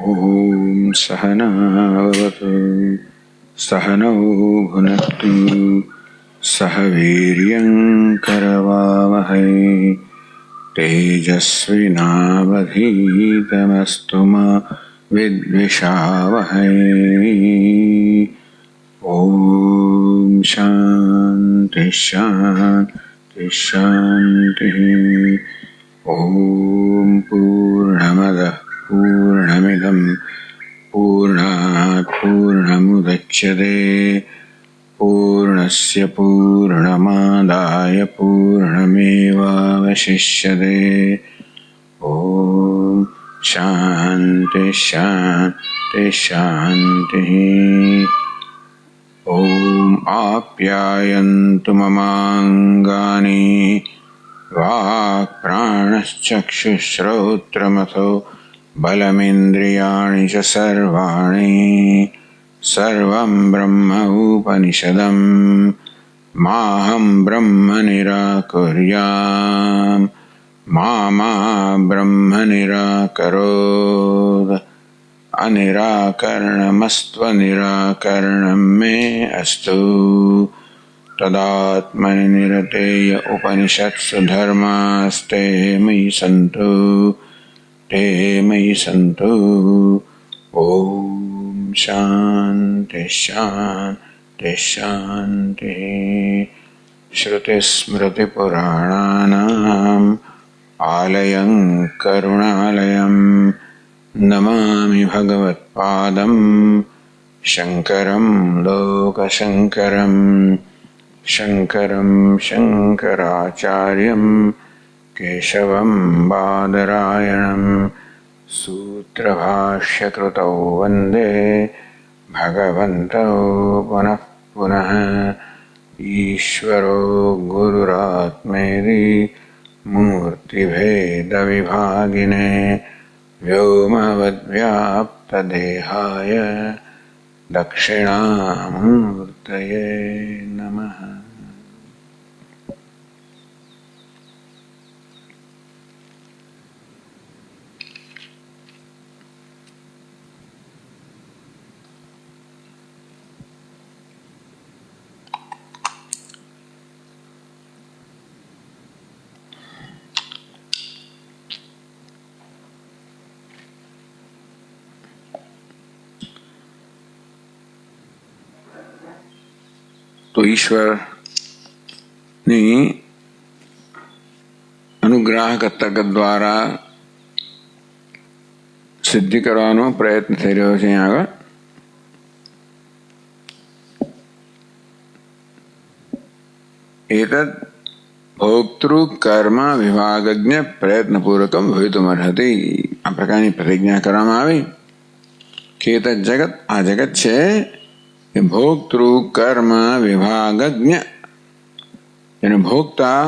ॐ सहनावतु सहनौ भुनक्तु सह वीर्यं करवावहै तेजस्विनावधीतमस्तु मा विद्विषावहै। ॐ शान्ति शान्ति शान्तिः। ॐ पूर्णमदः पूर्णमिदं पूर्णात् पूर्णमुदच्यते पूर्णस्य पूर्णमादाय पूर्णमेवावशिष्यते। ॐ शान्ति शान्ति शान्तिः। ॐ आप्यायन्तु ममाङ्गानि वाक्प्राणश्चक्षुश्रोत्रमथो बलमिन्द्रियाणि च सर्वाणि सर्वं ब्रह्म उपनिषदं माहं ब्रह्म निराकुर्याम् मा ब्रह्म निराकरोत्। अनिराकरणमस्त्वनिराकरणं मे अस्तु। तदात्मनि निरतेय उपनिषत्सु धर्मास्ते मयि सन्तु ते मयि सन्तु। ॐ शान्ति शान्ति शान्तिः। श्रुतिस्मृतिपुराणानाम् आलयं करुणालयं नमामि भगवत्पादं शङ्करं लोकशङ्करं शङ्करं शङ्कराचार्यं केशवं बादरायणं सूत्रभाष्यकृतौ वन्दे भगवन्तौ पुनः पुनः। ईश्वरो गुरुरात्मेति मूर्तिभेदविभागिने व्योमवद्व्याप्तदेहाय दक्षिणामूर्तये नमः। तो ईश्वરની અનુગ્રહકર્તા દ્વારા સિદ્ધિ કરવાનો પ્રયત્ન થઈ રહ્યો છે. અહીં આગળ એતદ ભોક્તૃ કર્મ વિભાગજ્ઞ પ્રયત્નપૂર્વકમ ભવિતુમર્હતિ. આ પ્રકારની પ્રતિજ્ઞા કરવામાં આવી કે એતદ જગત, આ જગત છે એ ભોક્તૃ કર્મ વિભાગજ્ઞ, એને ભોગતા,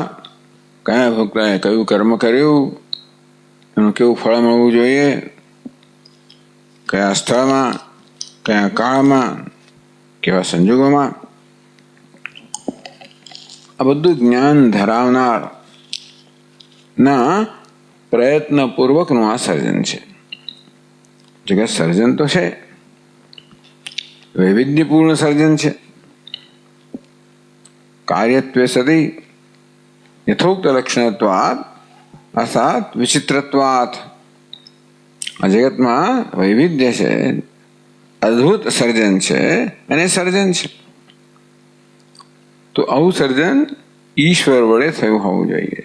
કયા ભોગતાએ કયું કર્મ કર્યું, એનું કેવું ફળ મળવું જોઈએ, કયા સ્થળમાં, કયા કાળમાં, કેવા સંજોગોમાં, આ બધું જ્ઞાન ધરાવનાર ના પ્રયત્નપૂર્વકનું આ સર્જન છે. જગત સર્જન તો છે, વૈવિધ્યપૂર્ણ સર્જન છે. કાર્યત્વે સતી યથોક્ત લક્ષણત્વાત અર્થાત વિચિત્રત્વાત. આ જગતમાં વૈવિધ્ય છે, અદ્ભુત સર્જન છે અને સર્જન છે. તો આવું સર્જન ઈશ્વર વડે થયું હોવું જોઈએ.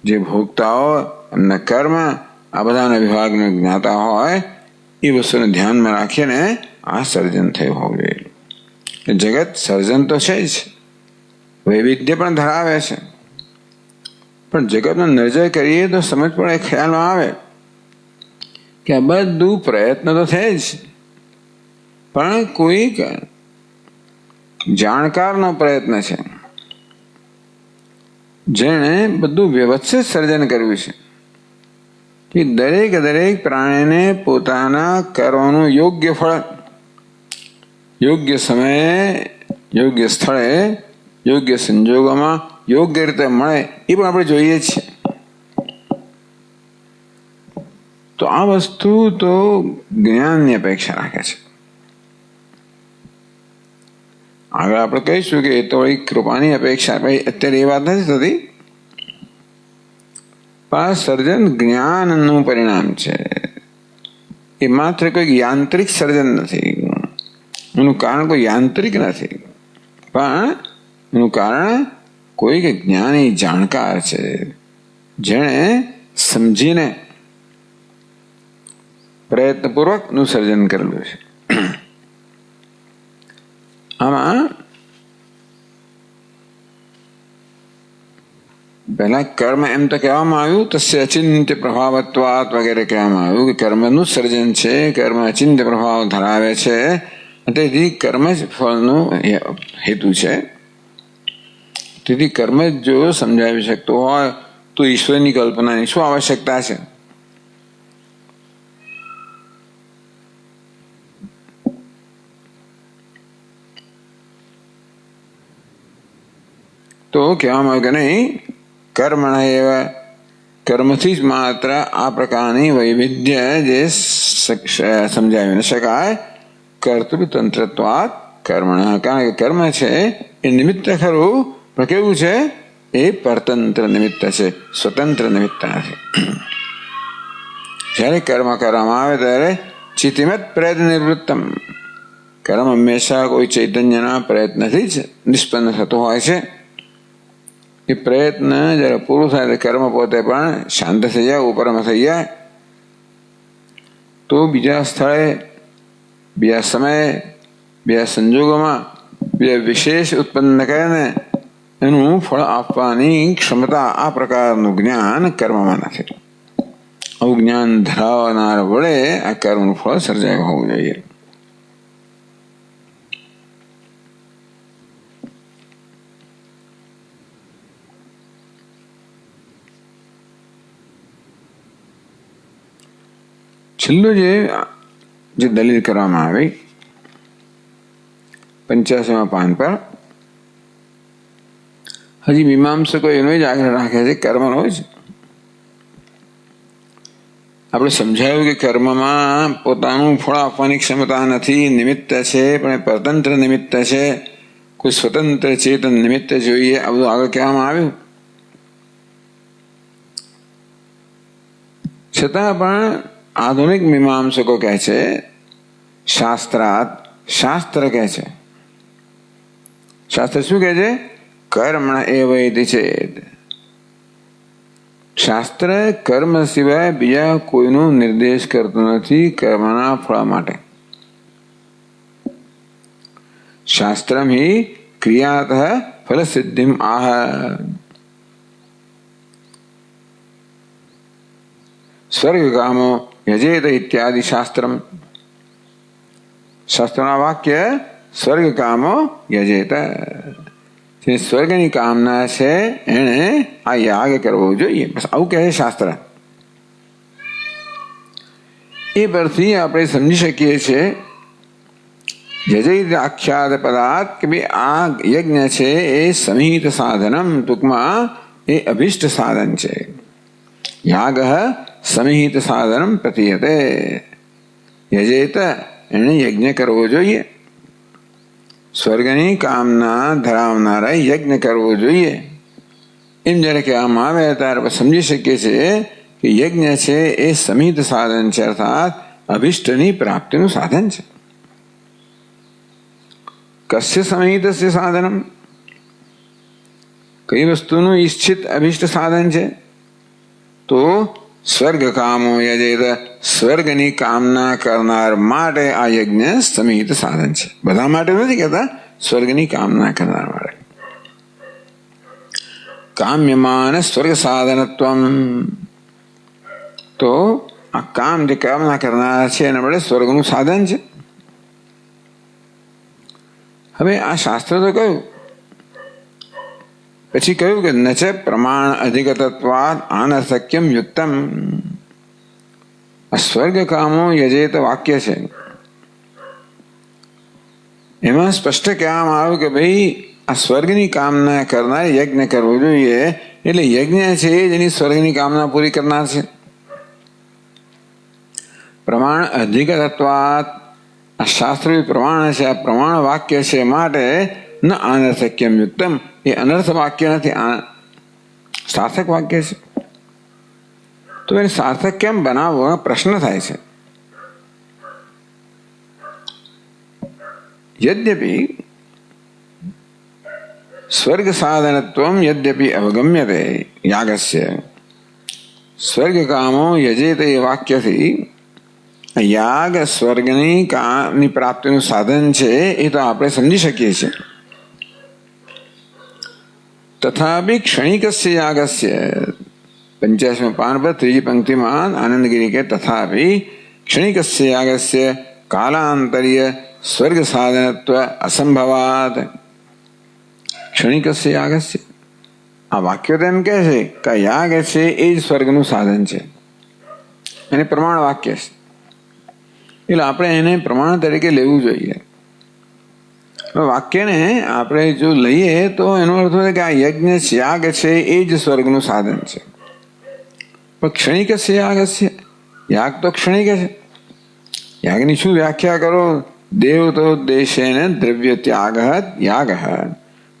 જે ભોગતાઓ, એમના કર્મ, આ બધાના વિભાગને જ્ઞાતા હોય એ વસ્તુને ધ્યાનમાં રાખીને આ સર્જન થયું હોવું જોઈએ. જગત સર્જન તો છે જ, વૈવિધ્ય પણ ધરાવે છે, પણ જગતનો નજર કરીએ તો સમજ પડે, ખ્યાલમાં આવે કે આ બધું પ્રયત્ન તો છે જ, પણ કોઈક જાણકારનો પ્રયત્ન છે જેણે બધું વ્યવસ્થિત સર્જન કર્યું છે કે દરેક પ્રાણીને પોતાના કર્મનું યોગ્ય ફળ યોગ્ય સમયે, યોગ્ય સ્થળે, યોગ્ય સંજોગોમાં યોગ્ય રીતે મળે એ પણ આપણે જોઈએ છીએ. તો આ વસ્તુ તો જ્ઞાનની અપેક્ષા રાખે છે. આગળ આપણે કહીશું કે એ તો કૃપાની અપેક્ષા, અત્યારે એ વાત નથી થતી. પણ સર્જન જ્ઞાનનું પરિણામ છે. એ માત્ર કોઈ યાંત્રિક સર્જન નથી. એનું કારણ કોઈ યાંત્રિક નથી, પણ એનું કારણ કોઈ કે જ્ઞાની જાણકાર છે, જેણે સમજીને પ્રયત્નપૂર્વકનું સર્જન કરેલું છે. આમાં પહેલા કર્મ એમ તો કહેવામાં આવ્યું, તસ્ય અચિંત્ય પ્રભાવત્વાત વગેરે કહેવામાં આવ્યું કે કર્મનું સર્જન છે, કર્મ અચિંત્ય પ્રભાવ ધરાવે છે, તેથી કર્મ જ ફળનો હેતુ છે. તેથી કર્મ જ જો સમજાવી શકતો હોય તો ઈશ્વરની કલ્પનાની શું આવશ્યકતા છે? તો કહેવામાં આવ્યું કે નહીં, કર્મણ એવા કર્મથી જ માત્ર આ પ્રકારની વૈવિધ્ય જે સમજાવી ન શકાય. કર્તૃતંત્રત્વાત કર્મણ, કારણ કે કર્મ છે એ નિમિત્ત ખરું, પણ કેવું છે? એ પરતંત્ર નિમિત્ત છે, સ્વતંત્ર નિમિત્ત નથી. જ્યારે કર્મ કરવામાં આવે ત્યારે ચિતિમત પ્રયત્ન નિવૃત્તમ, કર્મ હંમેશા કોઈ ચૈતન્યના પ્રયત્નથી જ નિષ્પન્ન થતો હોય છે. એ પ્રયત્ન જયારે પૂરું થાય તો કર્મ પોતે પણ શાંત થઈ જાય, ઉપરમ થઈ જાય. તો બીજા સ્થળે, બીજા સમયે, બીજા સંજોગોમાં બીજા વિશેષ ઉત્પન્ન કરીને એનું ફળ આપવાની ક્ષમતા આ પ્રકારનું જ્ઞાન કર્મમાં નથી. આવું જ્ઞાન ધરાવનાર વડે આ કર્મનું ફળ સર્જાયું હોવું જોઈએ. છેલ્લું જે દલીલ કરવામાં આવી 85મા પાન પર, હજી મીમાંસકો એનો જ આગ્રહ રાખે છે કર્મનો જ. આપણે સમજાયું કે કર્મમાં પોતાનું ફળ આપવાની ક્ષમતા નથી, નિમિત્ત છે, પણ પરતંત્ર નિમિત્ત છે, કોઈ સ્વતંત્ર ચેતન નિમિત્ત જોઈએ, આ બધું આગળ કહેવામાં આવ્યું. છતાં પણ આધુનિક મીમાંસકો કહે છે, શાસ્ત્રાત, શાસ્ત્ર કહે છે, શાસ્ત્ર શું કહે છે? કર્મણ એવ ઇતિ ચેત. શાસ્ત્ર કર્મ સિવાય બીજા કોઈનો નિર્દેશ કરતું નથી કર્મના ફળ માટે. શાસ્ત્રમ હિ ક્રિયાતઃ ફલ સિદ્ધિમ આહ. સ્વર્ગ કામો યજેત ઇત્યાદિ શાસ્ત્રમ. શાસ્ત્રના વાક્ય સ્વર્ગ કામો યજેત, સ્વર્ગની કામના છે એને આ યાગ કરવો જોઈએ, બસ આવું કહે શાસ્ત્ર. એ પરથી આપણે સમજી શકીએ છીએ યજેત આખ્યાત પદાર્થ કે ભાઈ આ યજ્ઞ છે એ સમિહિત સાધનમ, ટૂંકમાં એ અભિષ્ટ સાધન છે. યાગ સમિહિત સાધનમ પ્રતીયતે. યજેત એને યજ્ઞ કરવો જોઈએ, સ્વર્ગની કામના ધરાવનારા યજ્ઞ કરવો જોઈએ. એમ જયારે કહેવામાં આવે ત્યારે સમજી શકીએ છીએ કે યજ્ઞ છે એ સમિહિત સાધન છે, અર્થાત અભિષ્ટની પ્રાપ્તિનું સાધન છે. કસ્ય સમિહિતસ્ય સાધનમ, કઈ વસ્તુનું ઈચ્છિત અભિષ્ટ સાધન છે? તો સ્વર્ગ કામો યજેત, સ્વર્ગની કામના કરનાર માટે આ યજ્ઞ સમિહિત સાધન છે. બધા માટે નથી કહેતા, સ્વર્ગની કામના કરનાર માટે. કામ્યમાન સ્વર્ગ સાધનત્વમ, તો આ કામ જે કામના કરનાર છે એના માટે સ્વર્ગનું સાધન છે. હવે આ શાસ્ત્ર તો કહ્યું, પછી કહ્યું કે ન છે પ્રમાણ અધિગતત્વાદ અનર્થક્યમ યુક્તમ. આ સ્વર્ગ કામો યજેત વાક્ય છે, એમાં સ્પષ્ટ કહેવામાં આવ્યું કે ભાઈ આ સ્વર્ગની કામના કરનાર યજ્ઞ કરવો જોઈએ. એટલે યજ્ઞ છે જેની સ્વર્ગની કામના પૂરી કરનાર છે. પ્રમાણ અધિગતત્વાત, આ શાસ્ત્ર પ્રમાણ છે, આ પ્રમાણ વાક્ય છે, માટે ન અનર્થક્યમ યુક્તમ, એ અનર્થ વાક્ય નથી, સાર્થક વાક્ય છે. તો એને સાર્થક કેમ બનાવવો પ્રશ્ન થાય છે. યદ્યપિ સ્વર્ગ સાધનત્વમ યદ્યપિ અવગમ્યતે યાગસ્ય, સ્વર્ગ કામો યજેત એ વાક્યથી યાગ સ્વર્ગની પ્રાપ્તિનું સાધન છે એ તો આપણે સમજી શકીએ છીએ. તથાપિ ક્ષણિકસ્ય યાગસ્ય, 85 પાન પર ત્રીજી પંક્તિમાં આનંદગીરી કે તથાપિ ક્ષણિકસ્ય યાગસ્ય કાલાંતરીય સ્વર્ગ સાધનત્વ અસંભવાત. ક્ષણિકસ્ય યાગસ્ય, આ વાક્ય તો એમ કહે છે કે યાગ છે એ જ સ્વર્ગનું સાધન છે, એને પ્રમાણ વાક્ય છે, એટલે આપણે એને પ્રમાણ તરીકે લેવું જોઈએ. વાક્યને આપણે જો લઈએ તો એનો અર્થ હોય કે આ યજ્ઞ યાગ છે એ જ સ્વર્ગનું સાધન છે. પણ ક્ષણિકસ્ય યાગસ્ય, યાગ તો ક્ષણિક છે. યાગની શું વ્યાખ્યા કરો? દેવતો ઉદ્દેશ્યને દ્રવ્ય ત્યાગ યાગ,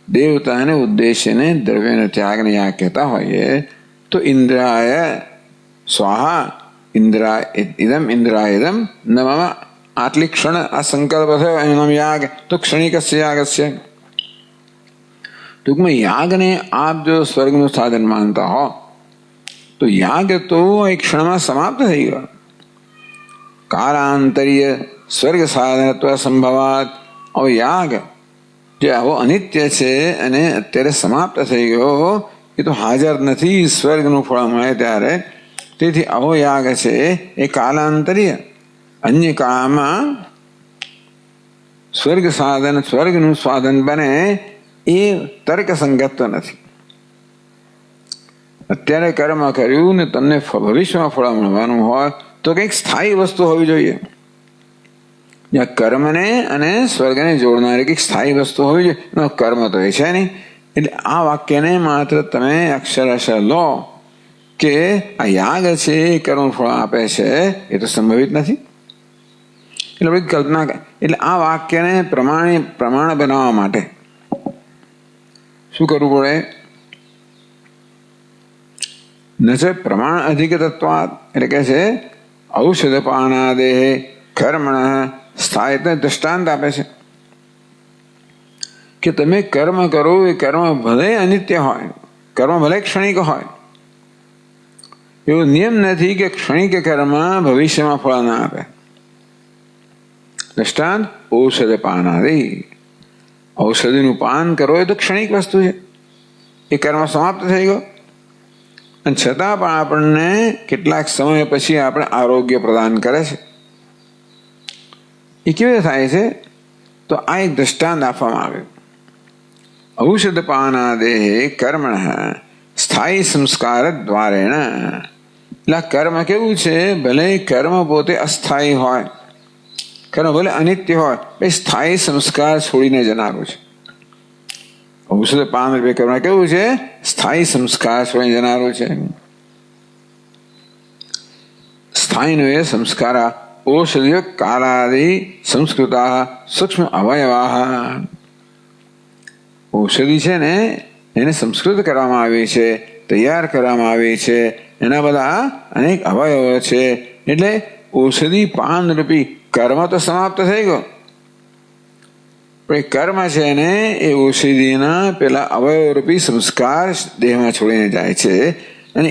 દેવતાને ઉદ્દેશ્યને દ્રવ્યના ત્યાગને યાગ કહેતા હોઈએ તો ઇન્દ્રાય સ્વાહા, ઇદમ ઇન્દ્રાયદમ નમઃ, આટલી ક્ષણ આ સંકલ્પ થયો એનો યાગ, તો ક્ષણિકસ્ય યાગસ્ય. ટૂંકમાં યાગને આપ જો સ્વર્ગનું સાધન માનતા હો તો યાગ તો એક ક્ષણમાં સમાપ્ત થઈ ગયો. કાલાંતરીય સ્વર્ગ સાધનત્વ સંભવાત, હવે યાગ જે આવો અનિત્ય છે અને અત્યારે સમાપ્ત થઈ ગયો, એ તો હાજર નથી સ્વર્ગનું ફળ મળે ત્યારે. તેથી આવો યાગ છે એ કાલાંતરીય, અન્ય કાળમાં સ્વર્ગ સાધન સ્વર્ગનું સાધન બને એ તર્ક સંગત નથી. અત્યારે કર્મ કર્યું ને તમને ભવિષ્યમાં ફળ મળવાનું હોય તો કંઈક સ્થાયી વસ્તુ હોવી જોઈએ. જ્યાં કર્મને અને સ્વર્ગને જોડનારી કંઈક સ્થાયી વસ્તુ હોવી જોઈએ, એનો કર્મ તો એ છે નહીં. એટલે આ વાક્યને માત્ર તમે અક્ષરશ લો કે આ યાગ છે એ કર્મ ફળ આપે છે, એ તો સંભવિત નથી. એટલે બધી કલ્પના, એટલે આ વાક્યને પ્રમાણ બનાવવા માટે શું કરવું પડે? ન છે પ્રમાણ અધિગતત્વાત, એટલે કે છે ઔષધ પાનાદેહ કર્મણ સ્થાયિત્વ દ્રષ્ટાંત આપે છે કે તમે કર્મ કરો, એ કર્મ ભલે અનિત્ય હોય, કર્મ ભલે ક્ષણિક હોય, એવો નિયમ નથી કે ક્ષણિક કર્મ ભવિષ્યમાં ફળ ના આપે. દ્રષ્ટાંત ઔષધ પાનાદિ, ઔષધિનું પાન કરો એ તો ક્ષણિક વસ્તુ છે, એ કર્મ સમાપ્ત થઈ ગયો, અને છતાં પણ આપણને કેટલાક સમય પછી આપણે આરોગ્ય પ્રદાન કરે છે. એ કેવી રીતે થાય છે? તો આ એક દ્રષ્ટાંત આપવામાં આવ્યું. ઔષધ પાનાદેહ કર્મણ સ્થાયી સંસ્કાર દ્વારેણ. એટલે કર્મ કેવું છે? ભલે કર્મ પોતે અસ્થાયી હોય, કર્મ ભલે અનિત્ય હોય, એ સ્થાયી સંસ્કાર છોડીને જનારું છે. ઔષધ પાન રૂપે કર્મ કેવું છે? સ્થાયી સંસ્કાર છોડીને જનારું છે. સ્થાયીનો એ સંસ્કાર ઔષધિય કાલાદિ સંસ્કૃતા સૂક્ષ્મ અવયવા. ઔષધિ છે ને એને સંસ્કૃત કરવામાં આવી છે, તૈયાર કરવામાં આવી છે, એના બધા અનેક અવયવો છે. એટલે ઔષધિ પાન રૂપી કર્મ તો સમાપ્ત થઈ ગયો, પણ એ કર્મ છે ને એ ઔષધિના પેલા અવયવ રૂપી સંસ્કાર દેહમાં છોડીને જાય છે, અને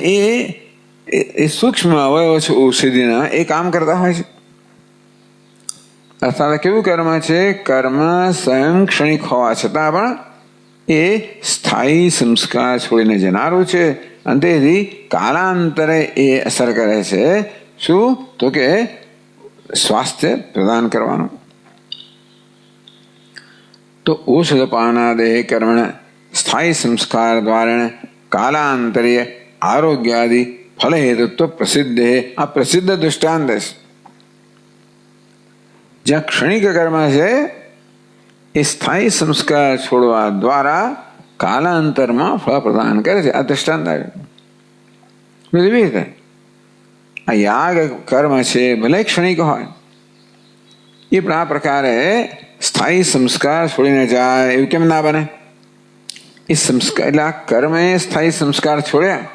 એ સૂક્ષ્મ અવયવ છે ઔષધિના, એ કામ કરતા હોય છે. અર્થાત કેવું કર્મ છે? કર્મ સ્વયં ક્ષણિક હોવા છતાં પણ એ સ્થાયી સંસ્કાર છોડીને જનારું છે, અને તેથી કાલાંતરે એ અસર કરે છે. શું? તો કે સ્વાસ્થ્ય પ્રદાન કરવાનું. તો ઔષધ પાનાદેહ કર્મણ સ્થાયી સંસ્કાર દ્વારા કાલાંતરીય આરોગ્યાદિ ફલ હેતુત્વ પ્રસિદ્ધ. આ પ્રસિદ્ધ દૃષ્ટાંત છે. જ્યાં ક્ષણિક કર્મ છે એ સ્થાયી સંસ્કાર છોડવા દ્વારા કાલાંતરમાં ફળ પ્રદાન કરે છે. આ દૃષ્ટાંત આવ્યું. એવી રીતે આ યાગ કર્મ છે ભલે ક્ષણિક હોય, એ પણ આ પ્રકારે સ્થાયી સંસ્કાર છોડીને જાય એવું કેમ ના બને? એ સંસ્કાર એટલે આ કર્મ એ સ્થાયી સંસ્કાર છોડ્યા,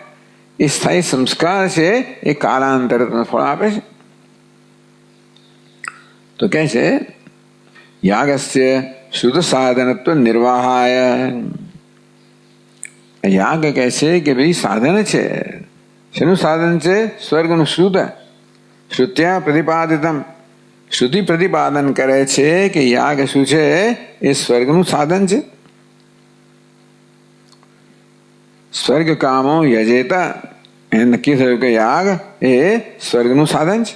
એ સ્થાયી સંસ્કાર છે એ કાલાંતરે ફળ આપે છે. તો કે છે યાગસ્ય શુદ્ધ સાધનત્વ નિર્વાહાય. યાગ કહે છે કે ભાઈ સાધન છે. શેનું સાધન છે? સ્વર્ગનું શુદ્ધ શ્રુત્યા પ્રતિપાદિતમ. શ્રુતિ પ્રતિપાદન કરે છે કે યાગ શું છે? એ સ્વર્ગનું સાધન છે. સ્વર્ગ કામો યજેતા, એ નક્કી થયું કે યાગ એ સ્વર્ગનું સાધન છે.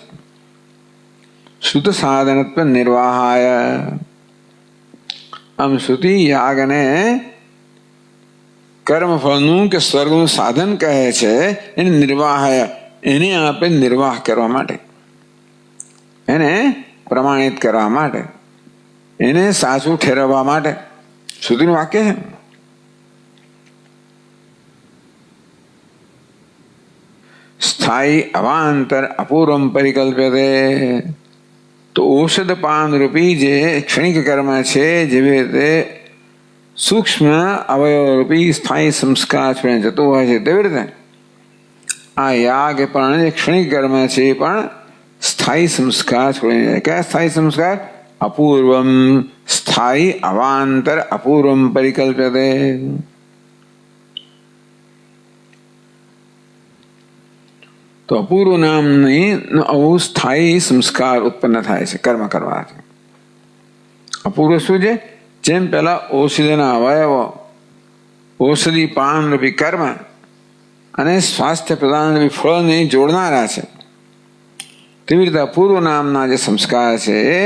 શુદ્ધ સાધનત્વ નિર્વાહાય. આમ શ્રુતિ યાગને કર્મફળનું કે સ્વર્ગનું સાધન કહે છે. એને નિર્વાહાય, એને આપે નિર્વાહ કરવા માટે, એને પ્રમાણિત કરવા માટે, એને સાચું ઠેરવવા માટે શ્રુતિનું વાક્ય છે. સ્થાયી અવાંતર અપૂર્વમ પરિકલ્પ્યતે. તો ઔષધ પાન રૂપી જે ક્ષણિક કર્મ છે, જેવી રીતે સૂક્ષ્મ અવયવ રૂપી સ્થાયી સંસ્કાર છોડીને જતું હોય છે, તેવી રીતે આ યાગ પણ જે ક્ષણિક કર્મ છે એ પણ સ્થાયી સંસ્કાર છોડીને જાય. કયા સ્થાયી સંસ્કાર? અપૂર્વમ સ્થાયી અવાંતર અપૂર્વમ પરિકલ્પ્યતે. તો અપૂર્વ નામની આવું સ્થાયી સંસ્કાર ઉત્પન્ન થાય છે કર્મ કરવાથી. અપૂર્વ શું છે? જેમ પેલા ઔષધિના અવયવો, ઔષધિ પાન રૂપી કર્મ અને સ્વાસ્થ્ય પ્રદાન રૂપી ફળને જોડનારા છે, તેવી રીતે અપૂર્વ નામના જે સંસ્કાર છે એ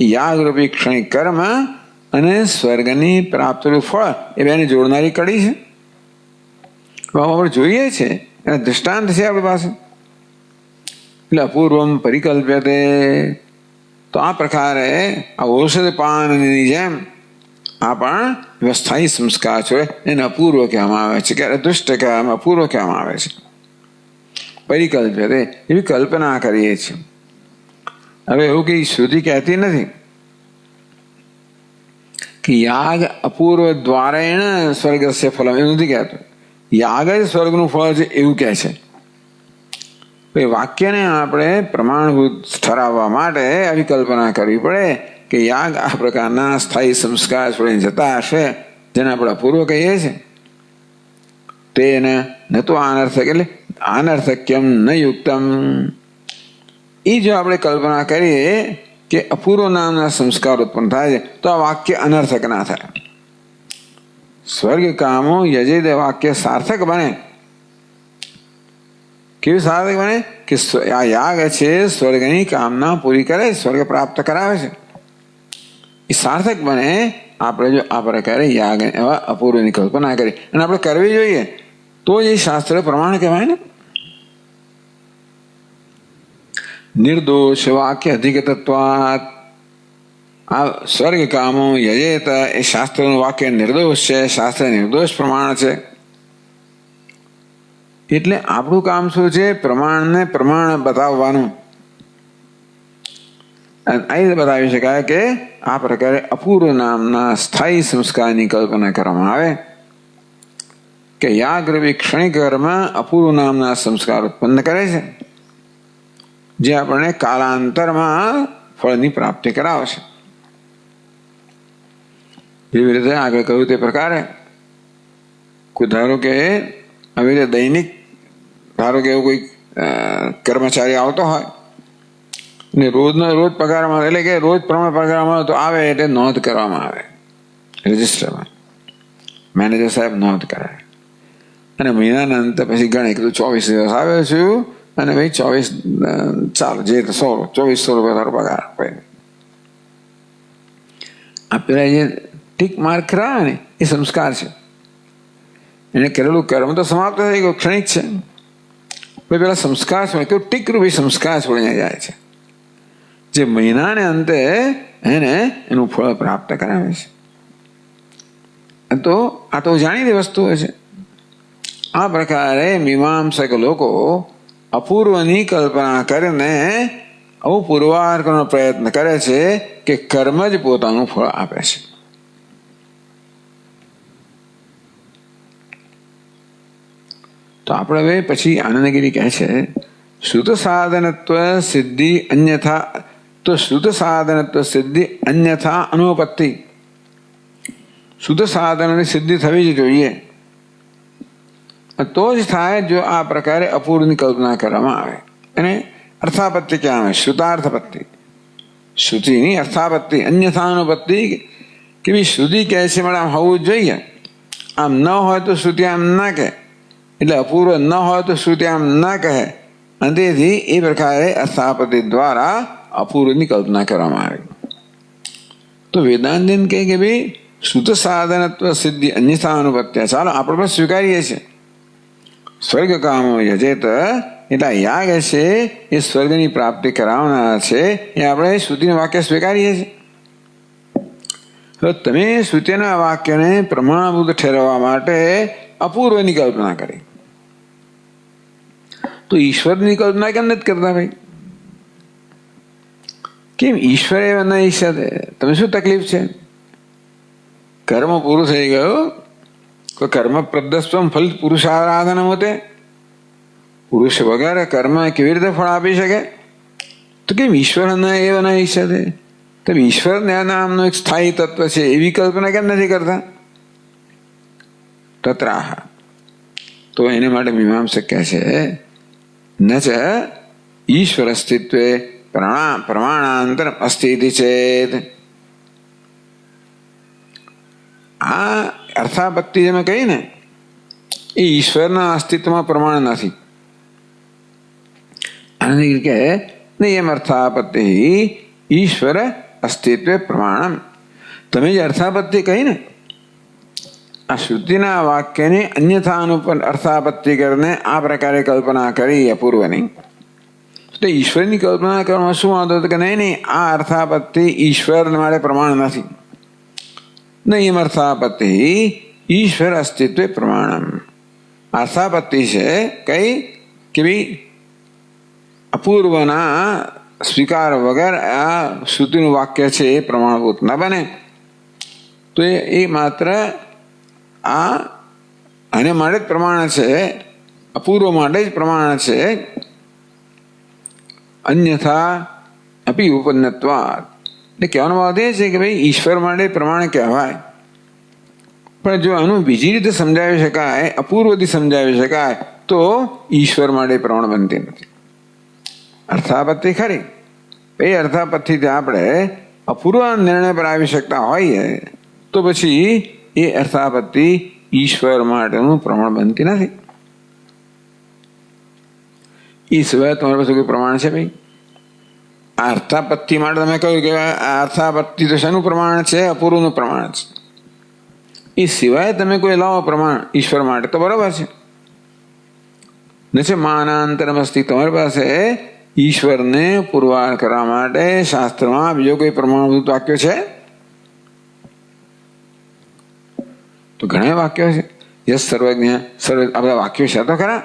યાગરૂપી ક્ષણિક કર્મ અને સ્વર્ગની પ્રાપ્તિનું ફળ એ બેને જોડનારી કડી છે. આપણે જોઈએ છે, એના દૃષ્ટાંત છે આપણી પાસે. એટલે અપૂર્વમ પરિકલ્પ્યતે. તો આ પ્રકારે આ ઔષધ પાનની જેમ આ પણ વ્યવસ્થાયી સંસ્કાર છે, એને અપૂર્વ કહેવામાં આવે છે, ક્યારે દુષ્ટ કહેવામાં, અપૂર્વ કહેવામાં આવે છે. પરિકલ્પ્યતે એવી કલ્પના કરીએ છીએ. હવે એવું કઈ શ્રુતિ કહેતી નથી કે યાગ અપૂર્વ દ્વારેણ સ્વર્ગસ્ય ફલમ, એવું નથી કહેતું. યાગ જ સ્વર્ગનું ફળ છે એવું કહે છે. વાક્યને આપણે પ્રમાણભૂત ઠરાવવા માટે આવી કલ્પના કરવી પડે કે યાગ આ પ્રકારના સ્થાયી સંસ્કાર છોડીને જતા હશે, જેને આપણે અપૂર્વ કહીએ છીએ. તેને ન તો અનર્થક, એટલે અનર્થક્યમ ન યુક્તમ. એ જો આપણે કલ્પના કરીએ કે અપૂર્વ નામના સંસ્કાર ઉત્પન્ન થાય છે, તો આ વાક્ય અનર્થક ના થાય. સ્વર્ગ કામો યજેદ વાક્ય સાર્થક બને. કેવું સાર્થક બને? કે આ યાગ છે સ્વર્ગની કામના પૂરી કરે, સ્વર્ગ પ્રાપ્ત કરાવે છે. એ સાર્થક બને આપણે જો આ પ્રકારે યાગ એવા અપૂર્વની કલ્પના કરી, અને આપણે કરવી જોઈએ, તો જ એ શાસ્ત્ર પ્રમાણ કહેવાય ને. નિર્દોષ વાક્ય અધિગતત્વાત. આ સ્વર્ગ કામો યજેત એ શાસ્ત્રનું વાક્ય નિર્દોષ છે, શાસ્ત્ર નિર્દોષ પ્રમાણ છે. એટલે આપણું કામ શું છે? પ્રમાણને પ્રમાણ બતાવવાનું. અહીં બતાવી શકાય કે આ પ્રકારે અપૂર્વ નામના સ્થાયી સંસ્કારની કલ્પના કરવામાં આવે કે યાગરૂપી ક્ષણિક કર્મ અપૂર્વ નામના સંસ્કાર ઉત્પન્ન કરે છે, જે આપણને કાલાંતરમાં ફળની પ્રાપ્તિ કરાવશે. જેવી રીતે આગળ કહ્યું તે પ્રકારે ધારો કે આવી રીતે દૈનિક, ધારો કે એવું કોઈ કર્મચારી આવતો હોય ને રોજનો રોજ પગારમાં, એટલે કે રોજ પ્રમાણે પગારમાં તો આવે એટલે નોંધ કરવામાં આવે રજિસ્ટરમાં. મેનેજર સાહેબ નોંધ કરાવે અને મહિનાના અંતે પછી ગણે કે 24 દિવસ આવ્યો છું અને ભાઈ 24 ચાલો જે 2400 રૂપિયા તારો પગાર. આ પેલા જે ટીક માર્ક કરાવે ને એ સંસ્કાર છે. એને કરેલું કર્મ તો સમાપ્ત થઈ ગયું, ક્ષણિક છે. પેલા સંસ્કાર છોડે, કેવું ટીક રૂપી સંસ્કાર છોડીને જાય છે, જે મહિનાને અંતે એને એનું ફળ પ્રાપ્ત કરાવે છે. તો આ તો જાણીતી વસ્તુઓ છે. આ પ્રકારે મીમાંસક લોકો અપૂર્વની કલ્પના કરીને આવું પુરવાર કરવાનો પ્રયત્ન કરે છે કે કર્મ જ પોતાનું ફળ આપે છે. તો આપણે હવે પછી આનંદગીરી કહે છે શ્રુત સાધનત્વ સિદ્ધિ અન્યથા, તો શ્રુત સાધનત્વ સિદ્ધિ અન્યથા અનુપત્તિ. શુદ્ધ સાધનની સિદ્ધિ થવી જ જોઈએ, તો જ થાય જો આ પ્રકારે અપૂર્વની કલ્પના કરવામાં આવે. અને અર્થાપત્તિ ક્યાં આવે? શ્રુતાર્થપત્તિ. શ્રુતિની અર્થાપત્તિ. અન્યથા અનુપત્તિ કે ભાઈ શ્રુતિ કહે છે મળે આમ હોવું જ જોઈએ, આમ ન હોય તો શ્રુતિ આમ ના કહે, એટલે અપૂર્વ ન હોય તો શ્રુતિ આમ ના કહે. અને તેથી એ પ્રકારે અર્થાપત્તિ દ્વારા અપૂર્વની કલ્પના કરવામાં આવે. તો વેદાંતિન કહે કે ભાઈ શ્રુત સાધનત્વ સિદ્ધિ અન્યથા અનુપત્યા. ચાલો આપણે પણ સ્વીકારીએ છીએ સ્વર્ગ કામો યજેત, એટલે યાગ છે એ સ્વર્ગની પ્રાપ્તિ કરાવનાર છે, એ આપણે શ્રુતિનું વાક્ય સ્વીકારીએ છીએ. તો તમે શ્રુતિના વાક્યને પ્રમાણભૂત ઠેરવવા માટે અપૂર્વની કલ્પના કરી, તો ઈશ્વરની કલ્પના કેમ નથી કરતા ભાઈ? કેમ ઈશ્વર એવા ન ઈચ્છે? તમે શું તકલીફ છે? કર્મ પૂરું થઈ ગયું, તો કર્મ પ્રદસ્વમ ફલ પુરુષારાધન હોતે. પુરુષ વગર કર્મ કેવી રીતે ફળ આપી શકે? તો કેમ ઈશ્વર એવા ન ઈચ્છે? તો ઈશ્વર નામનું એક સ્થાયી તત્વ છે એવી કલ્પના કેમ નથી કરતા? તત્રાહ. તો એને માટે મીમાંસક કહે છે ન ચ ઈશ્વર અસ્તિત્વે પ્રમાણાંતર અસ્થિતિ ચેત. આ અર્થાપત્તિ જે મેં કહી ને એ ઈશ્વરના અસ્તિત્વમાં પ્રમાણ નથી. આને કહે નિયમ અર્થાપત્તિ ઈશ્વર અસ્તિત્વ પ્રમાણમ. તમે જે અર્થાપત્તિ કહી ને આ શ્રુતિના વાક્યની અન્યથા અર્થાપત્તિ કરીને આ પ્રકારે કલ્પના કરી અપૂર્વની, તો ઈશ્વરની કલ્પના કરવામાં શું વાંધો હતો? કે નહીં આ અર્થાપત્તિ ઈશ્વર માટે પ્રમાણ નથી. નિયમ અર્થાપત્તિ ઈશ્વર અસ્તિત્વ પ્રમાણમ. અર્થાપત્તિ છે કઈ કે ભાઈ અપૂર્વના સ્વીકાર વગર આ શ્રુતિનું વાક્ય છે એ પ્રમાણભૂત ન બને. તો એ માત્ર આ આને માટે જ પ્રમાણ છે, અપૂર્વ માટે જ પ્રમાણ છે. અન્યથા અપી ઉપન્નત્વાદ. એટલે કહેવાનો વાત એ છે કે ભાઈ ઈશ્વર માટે પ્રમાણ કહેવાય, પણ જો આનું બીજી રીતે સમજાવી શકાય, અપૂર્વથી સમજાવી શકાય, તો ઈશ્વર માટે પ્રમાણ બનતી નથી. અર્થાપત્તિ ખરી, એ અર્થાપત્તિથી આપણે અપૂર્વ નિર્ણય પર આવી શકતા હોઈએ તો પછી એ અર્થાપત્તિ ઈશ્વર માટેનું પ્રમાણ બનતી નથી. એ સિવાય તમારી પાસે કોઈ પ્રમાણ છે ભાઈ? આ અર્થાપત્તિ માટે તમે કહ્યું કે આ અર્થાપત્તિ તો શેનું પ્રમાણ છે? અપૂર્વનું પ્રમાણ છે. એ સિવાય તમે કોઈ લાવો પ્રમાણ ઈશ્વર માટે તો બરોબર છે. નથી માનાંતરમ અસ્તિ. તમારી પાસે ઈશ્વરને પુરવાર કરવા માટે શાસ્ત્રમાં બીજો કોઈ પ્રમાણભૂત વાક્ય છે? તો ઘણા વાક્યો છે. યસ સર્વજ્ઞ સર્વ, આ બધા વાક્યો છે તો ખરા.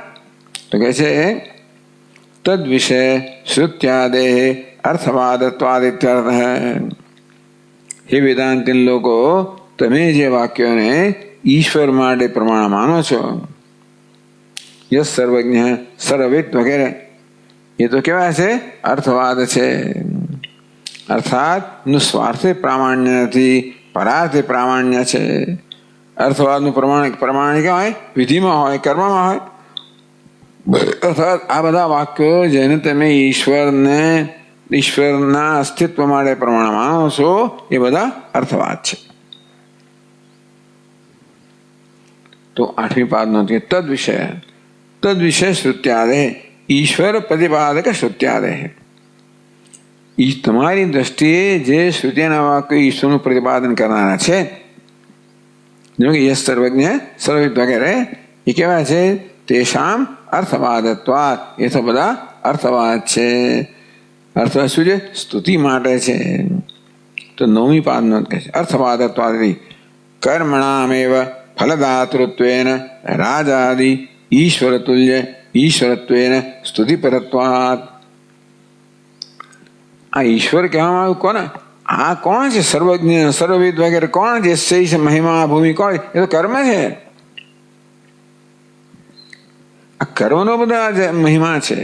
તો કહે છે તદ વિષય શ્રુત્યાદે અર્થવાદત્વાદિત્યર્થ. હે વેદાંતિન લોકો, તમે જે વાક્યોને ઈશ્વર માટે પ્રમાણ માનો છો, યસ સર્વજ્ઞ સર્વવિદ વગેરે, એ તો કેવા છે? અર્થવાદ છે. અર્થાત સ્વાર્થે પ્રામાણ્ય નથી, પરાર્થે પ્રામાણ્ય છે. અર્થવાદનું પ્રમાણિક હોય, વિધિમાં હોય, કર્મમાં હોય. અર્થાત આ બધા વાક્યો જેને તમે ઈશ્વરના અસ્તિત્વ માટે પ્રમાણ માનો છો એ બધા અર્થવાદ છે. તો 8મી પાદનો તદ વિષય શ્રુત્યાદે ઈશ્વર પ્રતિપાદક શ્રુત્યાદે. તમારી દ્રષ્ટિએ જે શ્રુતિના વાક્યો ઈશ્વરનું પ્રતિપાદન કરનારા છે, જેમ કે યશ સર્વજ્ઞ સર્વવિદ વગેરે, એ કેવા છે? તેષામ અર્થવાદત્વાદ. એ તો બધા અર્થવાદ છે. અર્થવાદ શું છે? સ્તુતિ માટે છે. તો 9મી પાદનો કહે છે અર્થવાદત્વાદ કર્મણામેવ ફલદાતૃત્વેન રાજાદિ ઈશ્વર તુલ્ય ઈશ્વરત્વેન સ્તુતિપરત્વાત. આ ઈશ્વર કહેવામાં આવ્યું કોને? આ કોણ છે? સર્વજ્ઞ સર્વવિદ વગેરે કોણ? જે છે મહિમા ભૂમિ કોણ? એ તો કર્મ છે. આ કર્મનો બધા મહિમા છે.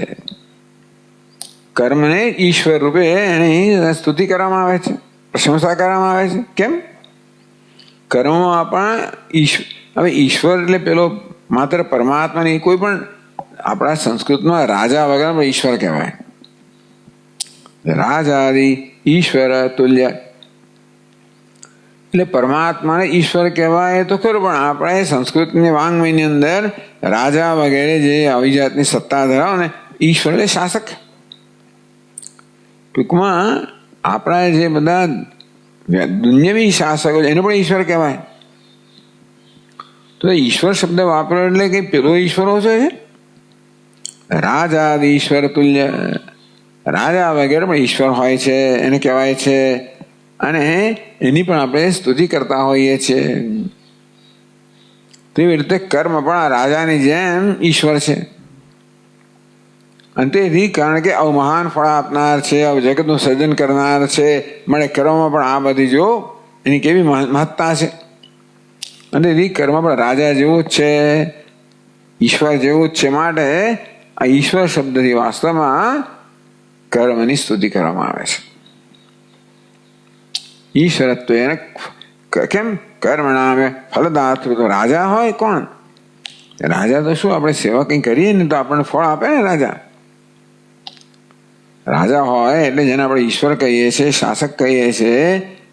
કર્મને ઈશ્વર રૂપે એની સ્તુતિ કરવામાં આવે છે, પ્રશંસા કરવામાં આવે છે. કેમ? કર્મમાં પણ હવે ઈશ્વર એટલે પેલો માત્ર પરમાત્મા નહીં, કોઈ પણ આપણા સંસ્કૃતમાં રાજા વગર ઈશ્વર કહેવાય. રાજાદિ ઈશ્વર તુલ્ય એટલે પરમાત્માને ઈશ્વર કહેવાય તો ખરું, પણ આપણે સંસ્કૃતની વાંગ્મયની અંદર રાજા વગેરે જે આવી જાતની સત્તા ધરાવે ને, ઈશ્વર એટલે શાસક. ટૂંકમાં આપણા જે બધા દુન્યવી શાસકો એને પણ ઈશ્વર કહેવાય. તો ઈશ્વર શબ્દ વાપરો એટલે કે પેલો ઈશ્વર ઓછો છે. રાજાદિ ઈશ્વર તુલ્ય, રાજા વગેરે પણ ઈશ્વર હોય છે, એને કહેવાય છે. અને એની પણ આપણે સ્તુતિ કરતા હોઈએ છીએ. તેવી રીતે કર્મ પણ આ રાજાની જેમ ઈશ્વર છે. અને તેથી કારણ કે આવું મહાન ફળ આપનાર છે, આવું જગતનું સર્જન કરનાર છે, મળે કર્મમાં પણ આ બધી જો એની કેવી મહત્તા છે. અને તેથી કર્મ પણ રાજા જેવું જ છે, ઈશ્વર જેવું જ છે. માટે આ ઈશ્વર શબ્દથી વાસ્તવમાં કર્મની સ્તુતિ કરવામાં આવે છે. ઈશ્વરત્વ એને કેમ? કર્મ નામે ફલદાતૃ. તો રાજા હોય કોણ? રાજા તો શું, આપણે સેવા કંઈ કરીએ ને તો આપણને ફળ આપે ને રાજા. રાજા હોય એટલે જેને આપણે ઈશ્વર કહીએ છીએ, શાસક કહીએ છીએ,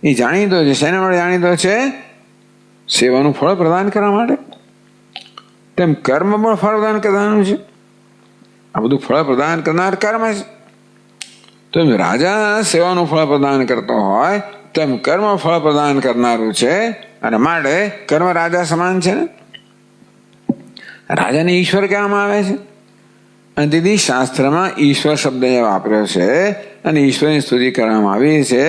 એ જાણીતો છે. શેના માટે જાણીતો છે? સેવાનું ફળ પ્રદાન કરવા માટે. તેમ કર્મ પણ ફળ પ્રદાન કરવાનું છે. આ બધું ફળ પ્રદાન કરનાર કર્મ છે. તો રાજા સેવાનું ફળ પ્રદાન કરતો હોય તેમ કર્મ ફળ પ્રદાન કરનારું છે. અને માટે કર્મ રાજા સમાન છે ને. રાજાને ઈશ્વર કહેવામાં આવે છે. અને તેથી શાસ્ત્રમાં ઈશ્વર શબ્દ જે વાપર્યો છે અને ઈશ્વરની સ્તુતિ કરવામાં આવી છે,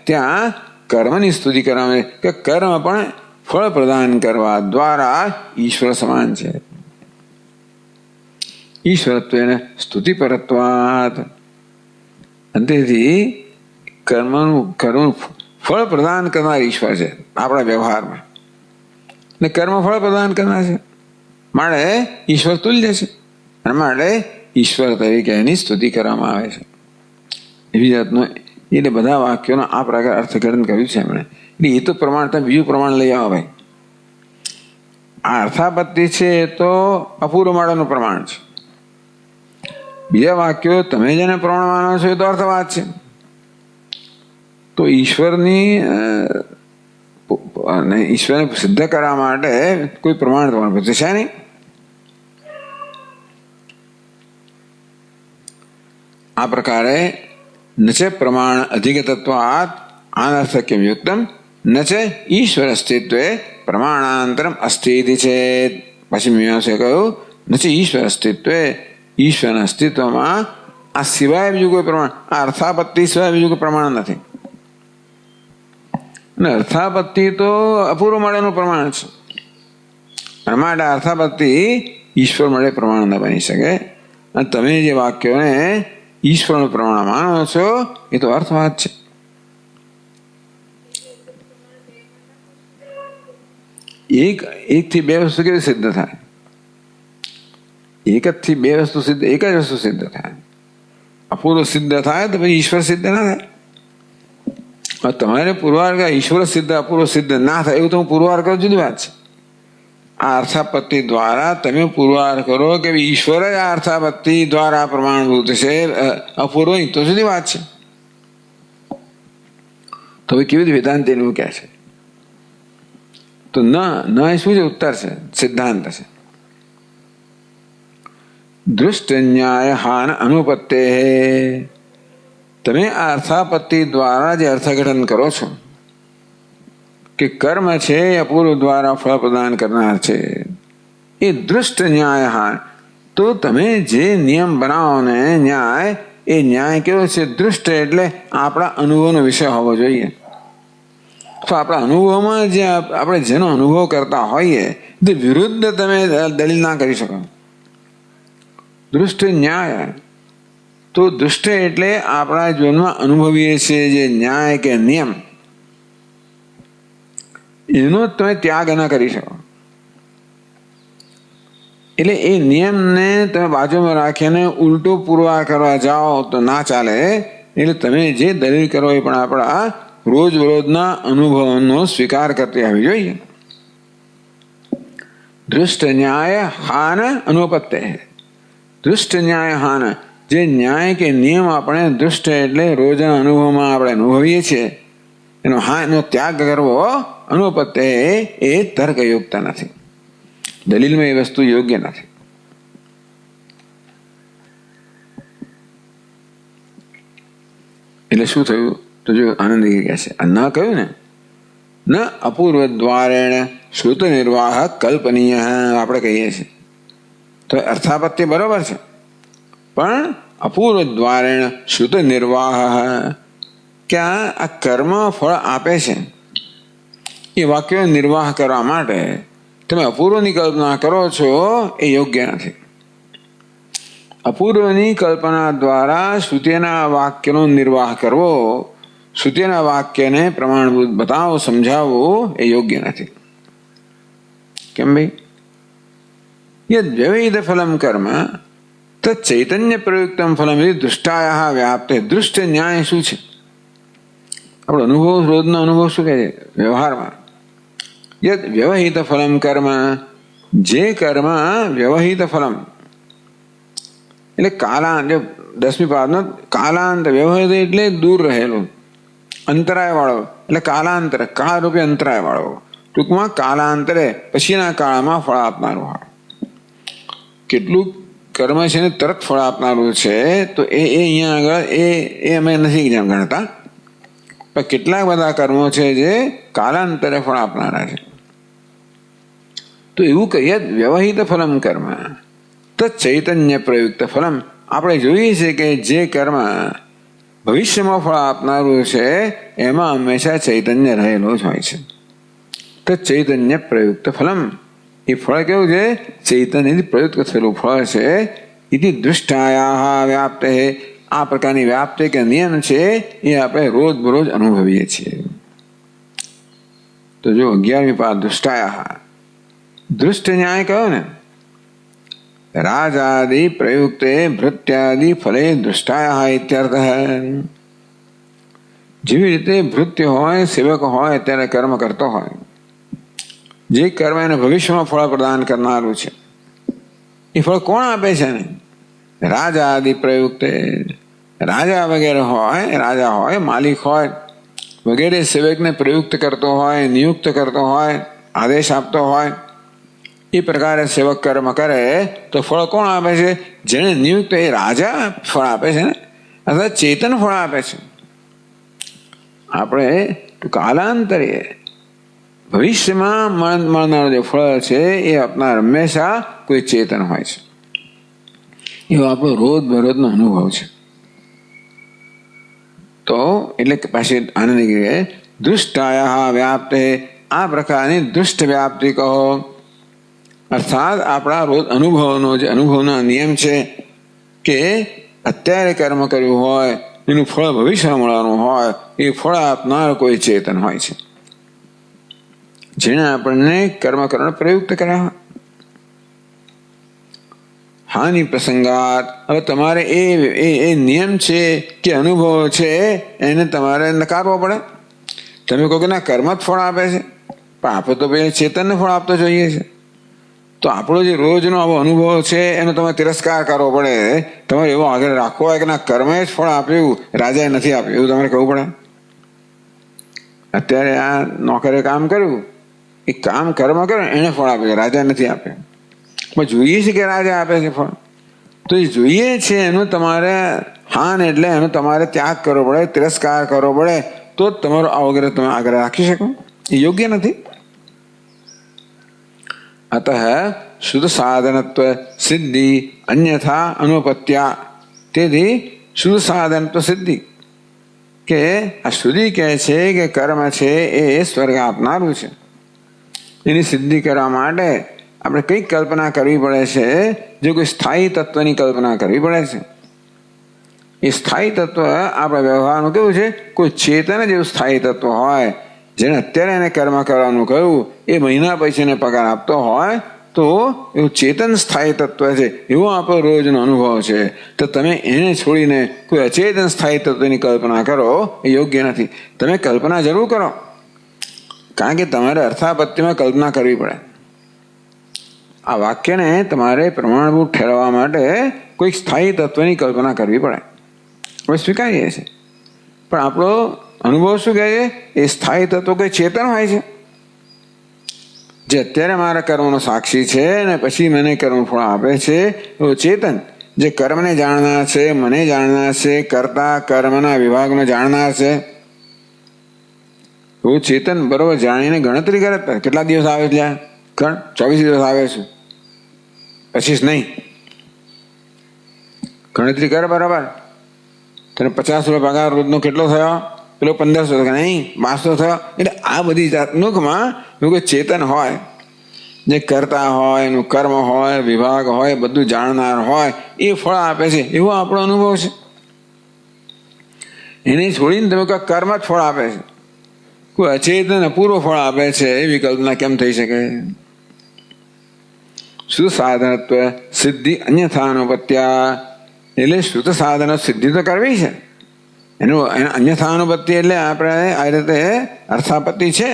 ત્યાં કર્મની સ્તુતિ કરવામાં આવી કે કર્મ પણ ફળ પ્રદાન કરવા દ્વારા ઈશ્વર સમાન છે. ઈશ્વરત્વ એને સ્તુતિપરત્વાત. અને તેથી કર્મનું ફળ પ્રદાન કરનાર ઈશ્વર છે આપણા વ્યવહારમાં, ને કર્મ ફળ પ્રદાન કરનાર છે. માટે ઈશ્વર તુલ્ય છે. અને માટે ઈશ્વર તરીકે એની સ્તુતિ કરવામાં આવે છે. એવી જાતનું એટલે બધા વાક્યોનો આ પ્રકાર અર્થઘટન કર્યું છે એમણે. એટલે એ તો પ્રમાણ, તમે બીજું પ્રમાણ લઈ આવો ભાઈ. આ અર્થાપત્તિ છે એ તો અપૂર્વ માળાનું પ્રમાણ છે. બીજા વાક્યો તમે જેને પ્રમાણ માનો છો એ તો અર્થવાદ છે. તો ઈશ્વરને સિદ્ધ કરવા માટે કોઈ પ્રમાણ તમારે બધું છે નહીં. આ પ્રકારે નચ પ્રમાણ અધિગતત્વાત અનર્થક્યમ યુક્તમ નચ ઈશ્વર અસ્તિત્વે પ્રમાણાંતરમ અસ્તિતિ છે. પછી મીમાંસકે કહ્યું નચ ઈશ્વર અસ્તિત્વે, ઈશ્વરના અસ્તિત્વમાં આ સિવાય બીજું કોઈ પ્રમાણ, આ અર્થાપત્તિ સિવાય બીજું કોઈ પ્રમાણ નથી. અને અર્થાપત્તિ તો અપૂર્વ મળેનું પ્રમાણ છે. અને માટે અર્થાપત્તિ ઈશ્વર મળે પ્રમાણ ન બની શકે. અને તમે જે વાક્યોને ઈશ્વરનું પ્રમાણ માનો છો એ તો અર્થવાદ છે. એક થી બે વસ્તુ કેવી સિદ્ધ થાય? એક જ થી બે વસ્તુ સિદ્ધ, એક જ વસ્તુ સિદ્ધ થાય. અપૂર્વ સિદ્ધ થાય તો પછી ઈશ્વર સિદ્ધ ના થાય. તમારે પુરવાર ઈશ્વર સિદ્ધ અપૂર્વ સિદ્ધ ના થાય એવું તો હું પુરવાર કરું, જુદી વાત છે. આ અર્થાપત્તિ દ્વારા તમે પુરવાર કરો કે ઈશ્વર જ આ અર્થાપત્તિ દ્વારા પ્રમાણભૂત છે, અપૂર્વ તો જુદી વાત છે. તો કેવી રીતે વેદાંત એવું કહે છે? તો ન એ શું છે? ઉત્તર છે, સિદ્ધાંત છે. દૃષ્ટ ન્યાય હાન અનુપત્તે. તમે આ અર્થાપત્તિ દ્વારા જે અર્થઘટન કરો છો કે કર્મ છે એ અપૂર્વ દ્વારા ફળ પ્રદાન કરનાર છે, એ દૃષ્ટ ન્યાય હાન. તો તમે જે નિયમ બનાવો ને ન્યાય, એ ન્યાય કેવો છે? દૃષ્ટ એટલે આપણા અનુભવનો વિષય હોવો જોઈએ. તો આપણા અનુભવમાં જે આપણે જેનો અનુભવ કરતા હોઈએ તે વિરુદ્ધ તમે દલીલ ના કરી શકો. દૃષ્ટ ન્યાય, તો દૃષ્ટ એટલે આપણા જીવનમાં અનુભવીએ છીએ જે ન્યાય કે નિયમ, એનો તમે ત્યાગ ન કરી શકો. એટલે એ નિયમને તમે બાજુમાં રાખીને ઉલટો પૂરવા કરવા જાઓ તો ના ચાલે. એટલે તમે જે દલીલ કરો એ પણ આપણા રોજબરોજના અનુભવનો સ્વીકાર કરતી આવી જોઈએ. દૃષ્ટ ન્યાય હાન અનુપત્તે. દૃષ્ટ ન્યાય હાન, જે ન્યાય કે નિયમ આપણે દૃષ્ટ એટલે રોજના અનુભવમાં આપણે અનુભવીએ છીએ, એનો ત્યાગ કરવો અનુપત્તે એ તર્કયુક્ત નથી. દલીલમાં એ વસ્તુ યોગ્ય નથી. એટલે શું થયું? તો જો આનંદી કહે છે, ન કહ્યું ને, ન અપૂર્વ દ્વારેણ શ્રુત નિર્વાહ કલ્પનીય. આપણે કહીએ છીએ તો અર્થાપત્તિ બરોબર છે, પણ અપૂર્વ દ્વારેણ શ્રુત નિર્વાહ, કે આ કર્મ ફળ આપે છે એ વાક્યો નિર્વાહ કરવા માટે તમે અપૂર્વની કલ્પના કરો છો એ યોગ્ય નથી. અપૂર્વની કલ્પના દ્વારા શ્રુતિના વાક્યનો નિર્વાહ કરવો, શ્રુતિના વાક્યને પ્રમાણભૂત બતાવો, સમજાવવું એ યોગ્ય નથી. કેમ ભાઈ? યદ વ્યવહિત ફલમ કર્મ તत् ચૈતન્ય પ્રયુક્તમ ફલમ એ દૃષ્ટાયા વ્યાપ્તે. દૃષ્ટ ન્યાય શું છે? આપણો અનુભવ, રોજનો અનુભવ શું કહે છે વ્યવહારમાં? યદ વ્યવહિત ફલમ કર્મ, જે કર્મ વ્યવહિત ફલમ એટલે કાલાંત, 10મી પાદનો કાલાંત. વ્યવહિત એટલે દૂર રહેલું, અંતરાય વાળો, એટલે કાલાંતર, કાળ રૂપે અંતરાય વાળો. ટૂંકમાં કાલાંતરે પછીના કાળમાં ફળ આપનારું હોય. કેટલું કર્મ છે ને તરત ફળ આપનારું છે, તો એ અહીંયા આગળ એ અમે નથી ગણતા. પણ કેટલાક બધા કર્મો છે જે કાલાંતરે ફળ આપનારા છે. તો એવું કહીએ વ્યવહિત ફલમ કર્મ તો ચૈતન્ય પ્રયુક્ત ફલમ. આપણે જોઈએ છીએ કે જે કર્મ ભવિષ્યમાં ફળ આપનારું છે એમાં હંમેશા ચૈતન્ય રહેલો જ હોય છે. તો ચૈતન્ય પ્રયુક્ત ફલમ, એ ફળ કેવું છે? ચૈતન્યથી પ્રયુક્ત થયેલું ફળ છે. એથી દૃષ્ટાયા વ્યાપ્ત. આ પ્રકારની વ્યાપ્તિ કે નિયમ છે એ આપણે રોજ બરોજ અનુભવીએ છીએ. તો જો 11મી પાદ દૃષ્ટાયા, દૃષ્ટ ન્યાય કયો ને, રાજાદિ પ્રયુક્તે ભૃત્યાદિ ફલે દૃષ્ટાયા ઇત્યર્થ. જેવી રીતે ભૃત્ય હોય, સેવક હોય, ત્યારે કર્મ કરતો હોય, જે કર્મ એને ભવિષ્યમાં ફળ પ્રદાન કરનારું છે, એ ફળ કોણ આપે છે ને? રાજા આદિ પ્રયુક્તે. રાજા વગેરે હોય, રાજા હોય, માલિક હોય વગેરે સેવકને પ્રયુક્ત કરતો હોય, નિયુક્ત કરતો હોય, આદેશ આપતો હોય, એ પ્રકારે સેવક કર્મ કરે તો ફળ કોણ આપે છે? જેને નિયુક્ત, એ રાજા ફળ આપે છે ને, અથવા ચેતન ફળ આપે છે. આપણે કાલાંતરે ભવિષ્યમાં મળનાર જે ફળ છે એ આપનાર હંમેશા કોઈ ચેતન હોય છે. એવો આપણો રોજ બરોજનો અનુભવ છે. તો એટલે પાછી આનંદ દૃષ્ટાયા વ્યાપ્તે. આ પ્રકારની દૃષ્ટ વ્યાપ્તિ કહો, અર્થાત આપણા રોજ અનુભવનો જે અનુભવના નિયમ છે કે અત્યારે કર્મ કર્યું હોય એનું ફળ ભવિષ્યમાં મળવાનું હોય, એ ફળ આપનાર કોઈ ચેતન હોય છે, જેણે આપણને કર્મ કરવાનો પ્રયુક્ત કર્યા હોય. હાનિ પ્રસંગાત. હવે તમારે એ નિયમ છે કે અનુભવ છે એને તમારે નકારવો પડે. તમે કહો કે ના કર્મ જ ફળ આપે છે, પણ આપણે તો પેલા ચેતનને ફળ આપતો જોઈએ છે. તો આપણો જે રોજનો આવો અનુભવ છે એનો તમે તિરસ્કાર કરવો પડે. તમારે એવો આગળ રાખવો હોય કે ના કર્મે જ ફળ આપ્યું, રાજાએ નથી આપ્યું, એવું તમારે કહેવું પડે. અત્યારે આ નોકરે કામ કર્યું, એ કામ કર્મ કરે એને ફળ આપે છે, રાજા નથી આપ્યું. પણ જોઈએ છે કે રાજા આપે છે ફળ, તો એ જોઈએ છે એનું તમારે હાન એટલે એનો તમારે ત્યાગ કરવો પડે, તિરસ્કાર કરવો પડે, તો જ તમારો આ વગેરે તમે આગળ રાખી શકો. એ યોગ્ય નથી. અતઃ શુદ્ધ સાધનત્વ સિદ્ધિ અન્યથા અનુપત્યા. તેથી શુદ્ધ સાધનત્વ સિદ્ધિ કે આ શ્રુતિ કહે છે કે કર્મ છે એ સ્વર્ગ આપનારું છે. એની સિદ્ધિ કરવા માટે આપણે કઈક કલ્પના કરવી પડે છે, જો કોઈ સ્થાયી તત્વની કલ્પના કરવી પડે છે. એ સ્થાયી તત્વ આપણા વ્યવહારનું કેવું છે, કોઈ ચેતન જ એવું સ્થાયી તત્વ હોય, જેને અત્યારે એને કર્મ કરવાનું કહ્યું, એ મહિના પછી એને પગાર આપતો હોય, તો એવું ચેતન સ્થાયી તત્વ છે, એવો આપણો રોજનો અનુભવ છે. તો તમે એને છોડીને કોઈ અચેતન સ્થાયી તત્વની કલ્પના કરો, એ યોગ્ય નથી. તમે કલ્પના જરૂર કરો, કારણ કે તમારે અર્થાપત્તિમાં કલ્પના કરવી પડે. આ વાક્યને તમારે પ્રમાણભૂત ઠેરવવા માટે કોઈક સ્થાયી તત્વની કલ્પના કરવી પડે. આપણે સ્વીકારીએ છીએ, પણ આપણો અનુભવ શું કહે છે? એ સ્થાયી તત્વ કોઈ ચેતન હોય છે, જે અત્યારે મારા કર્મનો સાક્ષી છે અને પછી મને કર્મફળ આપે છે. એવો ચેતન જે કર્મને જાણનાર છે, મને જાણનાર છે, કરતા કર્મના વિભાગનો જાણનાર છે, એવું ચેતન બરોબર જાણીને ગણતરી કરે. કેટલા દિવસ આવે છે? 24 દિવસ આવે છે, 25 નહીં. ગણતરી કરે બરાબર. તને 50 રૂપિયા પગાર રોજનો કેટલો થયો? પેલો 1500 નહીં, 1200 થયો. એટલે આ બધી જાતનુંમાં એવું કોઈ ચેતન હોય, જે કરતા હોય, એનું કર્મ હોય, વિભાગ હોય, બધું જાણનાર હોય, એ ફળ આપે છે, એવો આપણો અનુભવ છે. એને છોડીને તમે કોઈ કર્મ જ ફળ આપે છે, કોઈ અચેતન અપૂર્વ ફળ આપે છે, એવી કલ્પના કેમ થઈ શકે? શુદ્ધ સાધનત્વ સિદ્ધિ અન્યથાનુપત્યા, એટલે શુદ્ધ સાધન સિદ્ધિ તો કરવી છે. એનું અન્યથાનુપત્તિ એટલે આપણે આ રીતે અર્થાપત્તિ છે,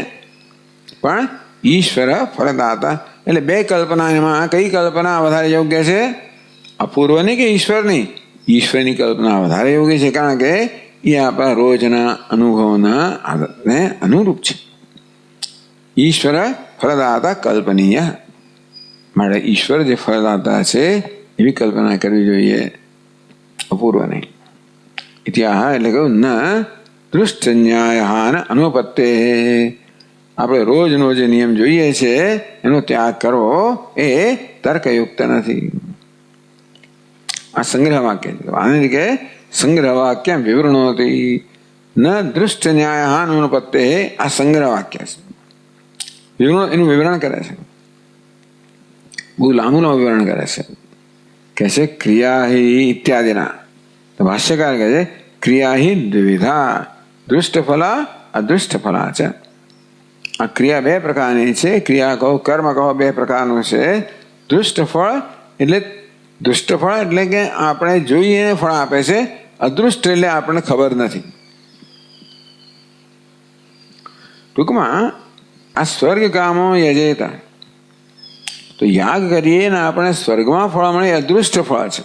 પણ ઈશ્વર ફળદાતા. એટલે બે કલ્પનામાં કઈ કલ્પના વધારે યોગ્ય છે? અપૂર્વની કે ઈશ્વરની? ઈશ્વરની કલ્પના વધારે યોગ્ય છે, કારણ કે એ આપણા રોજના અનુભવના આદતને અનુરૂપ છે. ઈશ્વર ફળદાતા કલ્પનીય, માટે ઈશ્વર જે ફળદાતા છે એવી કલ્પના કરવી જોઈએ, અપૂર્વ નહીં. ઇતિહાસ એટલે કહ્યું ન દૃષ્ટ ન્યાયહાન અનુપત્તે. આપણે રોજનો જે નિયમ જોઈએ છે એનો ત્યાગ કરવો એ તર્કયુક્ત નથી. આ સંગ્રહ વાક્ય છે. આને કે સંગ્રહ વાક્ય વિવરણોથી ન દૃષ્ટ ન્યાયહાન અનુપત્તે. આ સંગ્રહ વાક્ય છે, એનું વિવરણ કરે છે, બહુ લાંબુનું વિવરણ કરે છે. કહે છે ક્રિયા હિ ઇત્યાદિના. તો ભાષ્યકાર કહે છે ક્રિયા હિ દ્વિવિધા દૃષ્ટ ફલા અદૃષ્ટ ફલા છે. આ ક્રિયા બે પ્રકારની છે. ક્રિયા કહો, કર્મ કહો, બે પ્રકારનું છે. દૃષ્ટ ફળ એટલે કે આપણે જોઈએ ફળ આપે છે. અદૃષ્ટ એટલે આપણને ખબર નથી. ટૂંકમાં આ સ્વર્ગ કામો યજેતા, તો યાગ કરીએ ને આપણે સ્વર્ગમાં ફળ મળે, અદૃષ્ટ ફળ છે.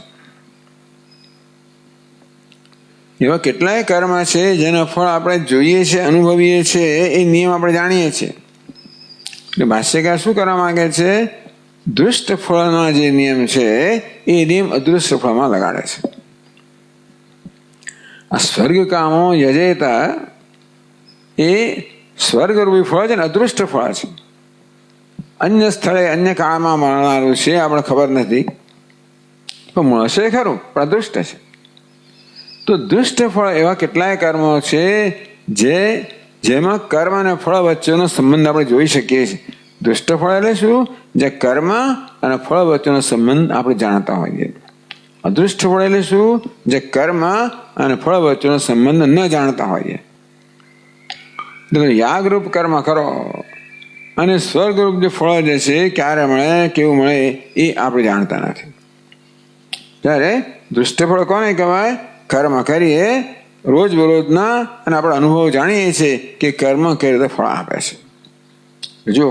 એવા કેટલાય કર્મ છે જેના ફળ આપણે જોઈએ છે, અનુભવીએ છીએ, એ નિયમ આપણે જાણીએ છીએ. એટલે ભાષ્યકાર શું કરવા માંગે છે? દૃષ્ટ ફળના જે નિયમ છે એ નિયમ અદૃષ્ટ ફળમાં લગાડે છે. આ સ્વર્ગ કામો યજેતા એ સ્વર્ગરૂપી ફળ છે ને અદૃષ્ટ ફળ છે. અન્ય સ્થળે અન્ય કાળમાં મળનારું છે, આપણે ખબર નથી, પણ મળશે ખરું, પણ અદૃષ્ટ છે. તો દુષ્ટ ફળ એવા કેટલાય કર્મો છે જેમાં કર્મ અને ફળ વચ્ચેનો સંબંધ આપણે જોઈ શકીએ છીએ. દુષ્ટ ફળ એટલે શું? જે કર્મ અને ફળ વચ્ચેનો સંબંધ આપણે જાણતા હોઈએ. અદૃષ્ટ ફળ એટલે શું? જે કર્મ અને ફળ વચ્ચેનો સંબંધ ન જાણતા હોઈએ. યાગરૂપ કર્મ કરો અને સ્વર્ગરૂપ જે ફળ જે છે ક્યારે મળે, કેવું મળે, એ આપણે જાણતા નથી. ત્યારે દુષ્ટ ફળ કોને કહેવાય? કર્મ કરીએ રોજબરોજના અને આપણે અનુભવ જાણીએ છીએ કે કર્મ કઈ રીતે ફળ આપે છે. જો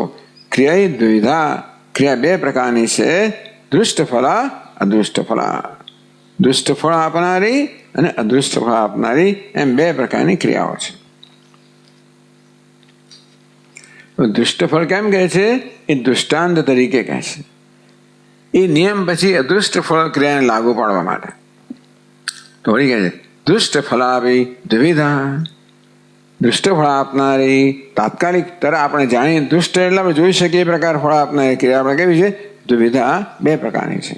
ક્રિયા દ્વિધા, ક્રિયા બે પ્રકારની છે. દૃષ્ટ ફલા અદૃષ્ટ ફલા. દુષ્ટ ફળ આપનારી અને અદૃષ્ટ ફળ આપનારી, એમ બે પ્રકારની ક્રિયાઓ છે. દુષ્ટ ફળ કેમ કહે છે? એ દૃષ્ટાંત તરીકે કહે છે. એ નિયમ પછી અદૃષ્ટ ફળ ક્રિયાને લાગુ પાડવા માટે. તો વળી કહે છે દુષ્ટ ફલાભી દ્વિવિધા. દુષ્ટ ફળ આપનારી તાત્કાલિક તરફ આપણે જાણીએ, દુષ્ટ એટલે આપણે જોઈ શકીએ એ પ્રકાર ફળ આપનારી ક્રિયા આપણે કેવી છે? દ્વિવિધા, બે પ્રકારની છે.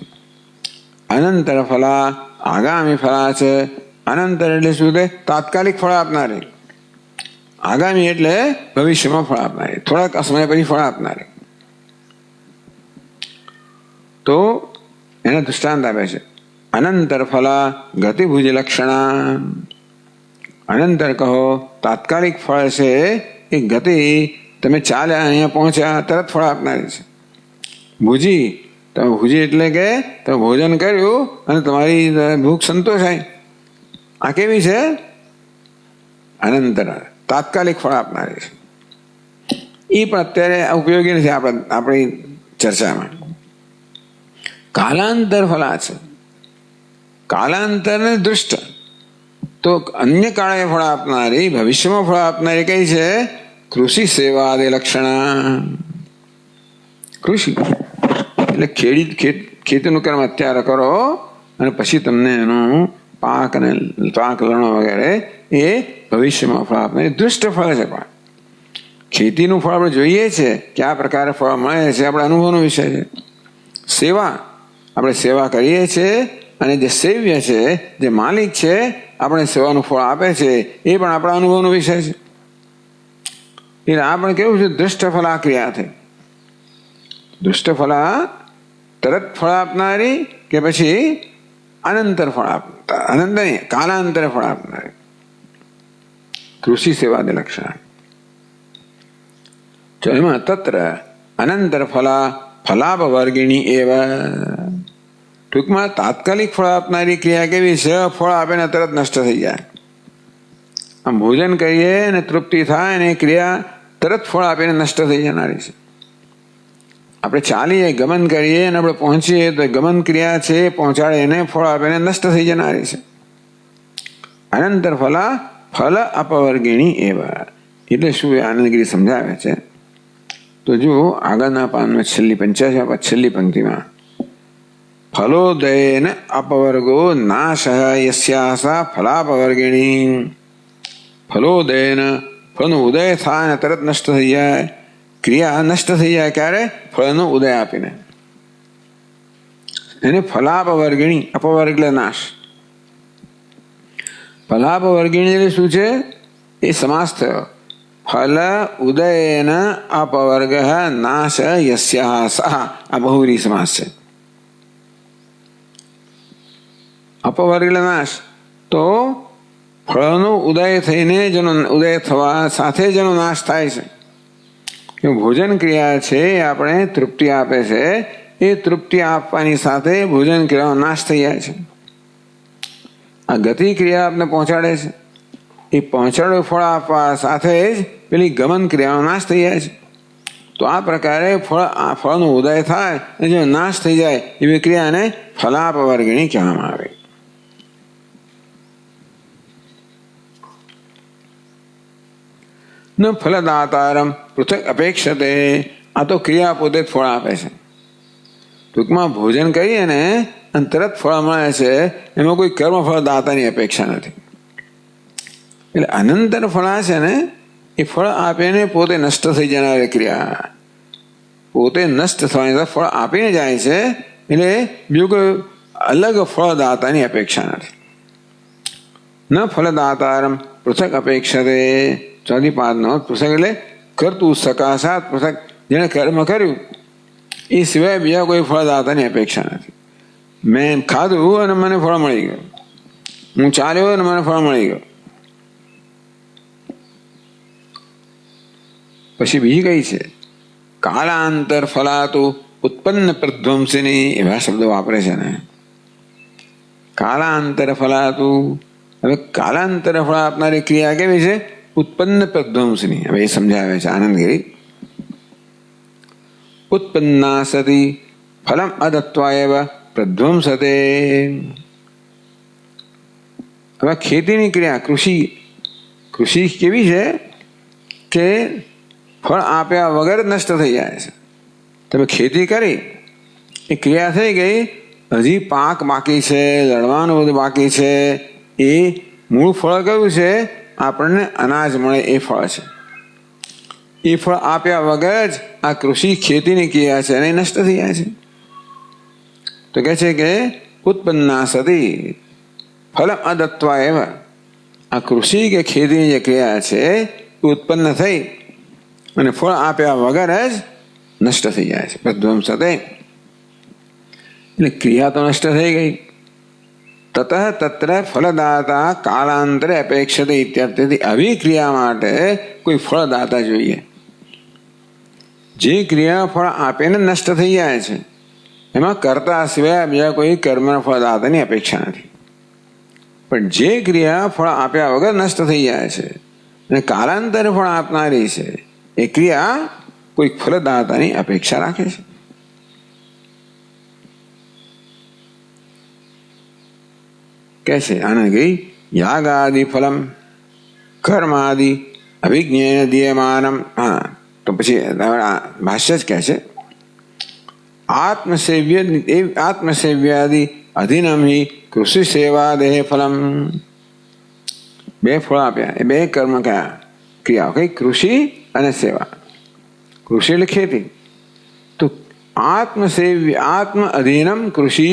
અનંતર ફલા, આગામી ફલા છે. અનંતર એટલે શું? તાત્કાલિક ફળ આપનારી. આગામી એટલે ભવિષ્યમાં ફળ આપનારી, થોડાક સમય પછી ફળ આપનારી. તો એને દૃષ્ટાંત આપે છે. અનંતર ફલા ગતિભુજ લક્ષણા. અનંતર કહો તાત્કાલિક ફળ છે એ ગતિ, તમે ચાલ્યા અહીંયા પહોંચ્યા તરત ફળ આપનારી છે. ભુજી, તમે ભુજી એટલે કે તમે ભોજન કર્યું અને તમારી ભૂખ સંતોષાય. આ કેવી છે? અનંતર, તાત્કાલિક ફળ આપનારી છે. એ પણ અત્યારે ઉપયોગી નથી આપણી ચર્ચામાં. કાલાંતર ફલા છે. કાલાંતર ને દૃષ્ટ, તો અન્ય કાળે ફળ આપનારી, ભવિષ્યમાં ફળ આપનારી કઈ છે? કૃષિ સેવાદિ લક્ષણા. કૃષિ એટલે ખેતીનું કર્મ અત્યારે કરો અને પછી તમને એનું પાક લણો વગેરે એ ભવિષ્યમાં ફળ આપનારી દૃષ્ટ ફળ છે. પણ ખેતીનું ફળ આપણે જોઈએ છે કે આ પ્રકારે ફળ મળે છે, આપણા અનુભવનો વિષય છે. સેવા, આપણે સેવા કરીએ છીએ અને જે સેવ્ય છે, જે માલિક છે, આપણે સેવાનું ફળ આપે છે, એ પણ આપણા અનુભવનો વિષય છે. એટલે આ પણ કેવું છે? દૃષ્ટ ફલા ક્રિયા થઈ. દૃષ્ટ ફલા તરત ફળ આપનારી કે પછી અનંતર ફળ આપનાર, અનંત નહીં, કાલાંતરે ફળ આપનારી. કૃષિ સેવાદિ લક્ષણ. એમાં તત્ર અનંતર ફલા ફલાપવર્ગિણી એવ. ટૂંકમાં તાત્કાલિક ફળ આપનારી ક્રિયા કેવી છે? ફળ આપે ને તરત નષ્ટ થઈ જાય. આમ ભોજન કરીએ અને તૃપ્તિ થાય અને ક્રિયા તરત ફળ આપીને નષ્ટ થઈ જનારી છે. આપણે ચાલીએ, ગમન કરીએ અને આપણે પહોંચીએ તો ગમન ક્રિયા છે પહોંચાડે એને ફળ આપીને નષ્ટ થઈ જનારી છે. અનંતર ફલા ફલ અપવર્ગિણી એવ. એટલે શું એ આનંદગીરી સમજાવે છે? તો જો આગળના પાનમાં છેલ્લી 85 છેલ્લી પંક્તિમાં ફલોદયન અપવર્ગો નાશ યસ્યાસા ફલાપવર્ગિણી. ફલોદયન, ફળનો ઉદય થાય અને તરત નષ્ટ થઈ જાય. ક્રિયા નષ્ટ થઈ જાય ક્યારે? ફળનો ઉદય આપીને. એને ફલાપવર્ગિણી, અપવર્ગ એટલે નાશ. ફલાપવર્ગિણી એટલે શું છે? એ સમાસ થયો. ફલ ઉદયન અપવર્ગ નાશ યસ્યાહ સહ. આ બહુવ્રીહી સમાસ છે. અપવર્ગ એટલે નાશ. તો ફળનો ઉદય થઈને જેનો ઉદય થવા સાથે જેનો નાશ થાય છે. કે ભોજન ક્રિયા છે એ આપણે તૃપ્તિ આપે છે, એ તૃપ્તિ આપવાની સાથે ભોજન ક્રિયાનો નાશ થઈ જાય છે. આ ગતિ ક્રિયા આપને પહોંચાડે છે, એ પહોંચાડો ફળ આપવા સાથે જ પેલી ગમન ક્રિયાનો નાશ થઈ જાય છે. તો આ પ્રકારે ફળનો ઉદય થાય અને જો નાશ થઈ જાય એવી ક્રિયાને ફલાપવર્ગિણી કહેવામાં આવે. ન ફલદાતારમ પૃથક અપેક્ષતે. આ તો ક્રિયા પોતે જ ફળ આપે છે. ટૂંકમાં ભોજન કરીએ ને અને તરત ફળ મળે છે, એમાં કોઈ કર્મફળ દાતાની અપેક્ષા નથી. એટલે અનંતર ફળા છે ને એ ફળ આપીને પોતે નષ્ટ થઈ જનારી ક્રિયા, પોતે નષ્ટ થવાની ફળ આપીને જાય છે. એટલે બીજું કોઈ અલગ ફળદાતાની અપેક્ષા નથી. ન ફલદાતારમ પૃથક અપેક્ષતે. ચોથી પાદનો પૃથક એટલે કરતું સકાશાત પૃથક. જેણે કર્મ કર્યું એ સિવાય બીજા કોઈ ફળદાતાની અપેક્ષા નથી. મેં ખાધું અને મને ફળ મળી ગયું, હું ચાલ્યો અને મને ફળ મળી ગયું. પછી બીજી કઈ છે? કાલાંતર ફલાતું ઉત્પન્ન પ્રધ્વંસિની. એવા શબ્દો વાપરે છે ને. કાલાંતર ફલાતું. હવે કાલાંતર ફળ આપનારી ક્રિયા કેવી છે? ઉત્પન્ન પ્રધ્વંસની. હવે એ સમજાવે છે આનંદગીરી. ઉત્પન્ના સતી ફલમ અદત્વા એવ પ્રધ્વંસતે. હવે ખેતીની ક્રિયા કૃષિ કેવી છે કે ફળ આપ્યા વગર નષ્ટ થઈ જાય છે. તમે ખેતી કરી, એ ક્રિયા થઈ ગઈ, હજી પાક બાકી છે, લણવાનું બધું બાકી છે. એ મૂળ ફળ કયું છે? આપણને અનાજ મળે એ ફળ છે. એ ફળ આપ્યા વગર જ આ કૃષિ ખેતીની ક્રિયા છે અને નષ્ટ થઈ જાય છે. તો કહે છે કે ઉત્પન્ના સતી ફલમ અદત્વા એવ. આ કૃષિ કે ખેતીની જે ક્રિયા છે એ ઉત્પન્ન થઈ અને ફળ આપ્યા વગર જ નષ્ટ થઈ જાય છે. પ્રધ્વંસતે. એટલે ક્રિયા તો નષ્ટ થઈ ગઈ. તતઃ તત્ર ફલદાતા કાલાંતરે અપેક્ષતે ઇત્યર્થથી આવી ક્રિયા માટે કોઈ ફળદાતા જોઈએ. જે ક્રિયા ફળ આપીને નષ્ટ થઈ જાય છે એમાં કરતા સિવાય બીજા કોઈ કર્મના ફળદાતાની અપેક્ષા નથી. પણ જે ક્રિયા ફળ આપ્યા વગર નષ્ટ થઈ જાય છે અને કાલાંતરે ફળ આપનારી છે એ ક્રિયા કોઈ ફલદાતાની અપેક્ષા રાખે છે. कैसे आने गई याग आदि फलम कर्म आदि अभिज्ञेन दीयमानम. हाँ, तो પછી ભાષ્ય જ કહે છે આત્મસેવ્યાદિ અધિનમ હિ કૃષિ સેવા દેહ ફલમ. બે ફળ આપ્યા, એ બે કર્મ કયા ક્રિયાઓ કઈ? કૃષિ અને સેવા. કૃષિ એટલે ખેતી. તો આત્મ અધીનમ કૃષિ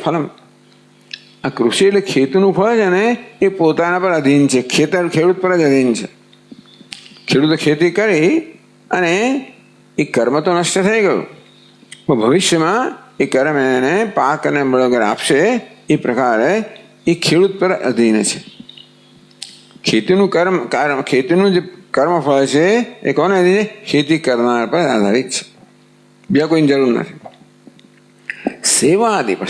ફલમ. આ કૃષિ એટલે ખેતીનું ફળ છે ને એ પોતાના પર અધીન છે. ખેડૂત પર જ અધીન છે. ખેડૂતો ખેતી કરી અને એ કર્મ તો નષ્ટ થઈ ગયું, ભવિષ્યમાં એ કર્મ એને પાક અને બળોગર આપશે એ પ્રકારે એ ખેડૂત પર અધીન છે. ખેતીનું જે કર્મફળ છે એ કોને અધીન છે? ખેતી કરનાર પર આધારિત છે, બીજા કોઈની જરૂર નથી. સેવા આદિ પર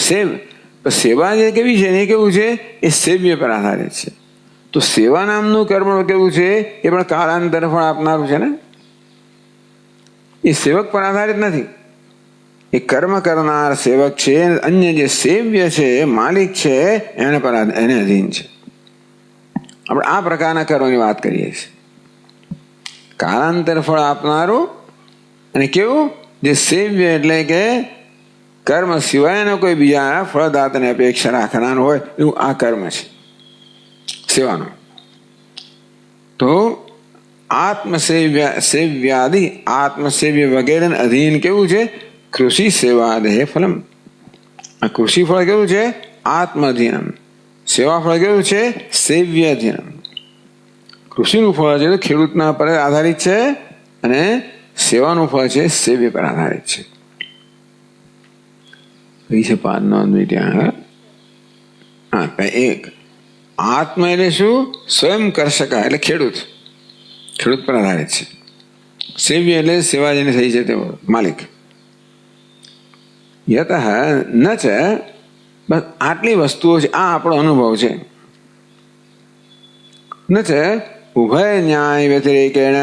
સેવા જે કેવી છે એ કેવું છે? એ સેવ્ય પર આધારિત છે. તો સેવા નામનું કર્મ કેવું છે? એ પણ કાળાંતરે ફળ આપનારું છે ને, એ સેવક પર આધારિત નથી. એ કર્મ કરનાર સેવક છે, અન્ય જે સેવ્ય છે માલિક છે એને અધીન છે. આપણે આ પ્રકારના કર્મની વાત કરીએ છીએ. કાળાંતરે ફળ આપનારું અને કેવું? જે સેવ્ય એટલે કે કર્મ સિવાયનો કોઈ બીજા ફળદાતાની અપેક્ષા રાખનાર હોય એવું આ કર્મ છે સેવાનો. તો આત્મસેવ્ય વગેરે અધીન કેવું છે? કૃષિ સેવા દેહ ફલમ. આ કૃષિ ફળ કેવું છે? આત્મ અધીનમ. સેવા ફળ કેવું છે? સેવ્ય અધીનમ. કૃષિનું ફળ છે તો ખેડૂતના પર આધારિત છે અને સેવાનું ફળ છે સેવ્ય પર આધારિત છે. છે પાદ નોંધવી ત્યાં. હા, એક આત્મ એટલે શું? સ્વયં કરશકા એટલે ખેડૂત પર આધારિત છે. સેવ્ય એટલે સેવા જેને થઈ છે તે માલિક. યતઃ ન ચ, બસ આટલી વસ્તુઓ છે, આ આપણો અનુભવ છે. ન ચ ઉભય ન્યાય વ્યતિરેકેણ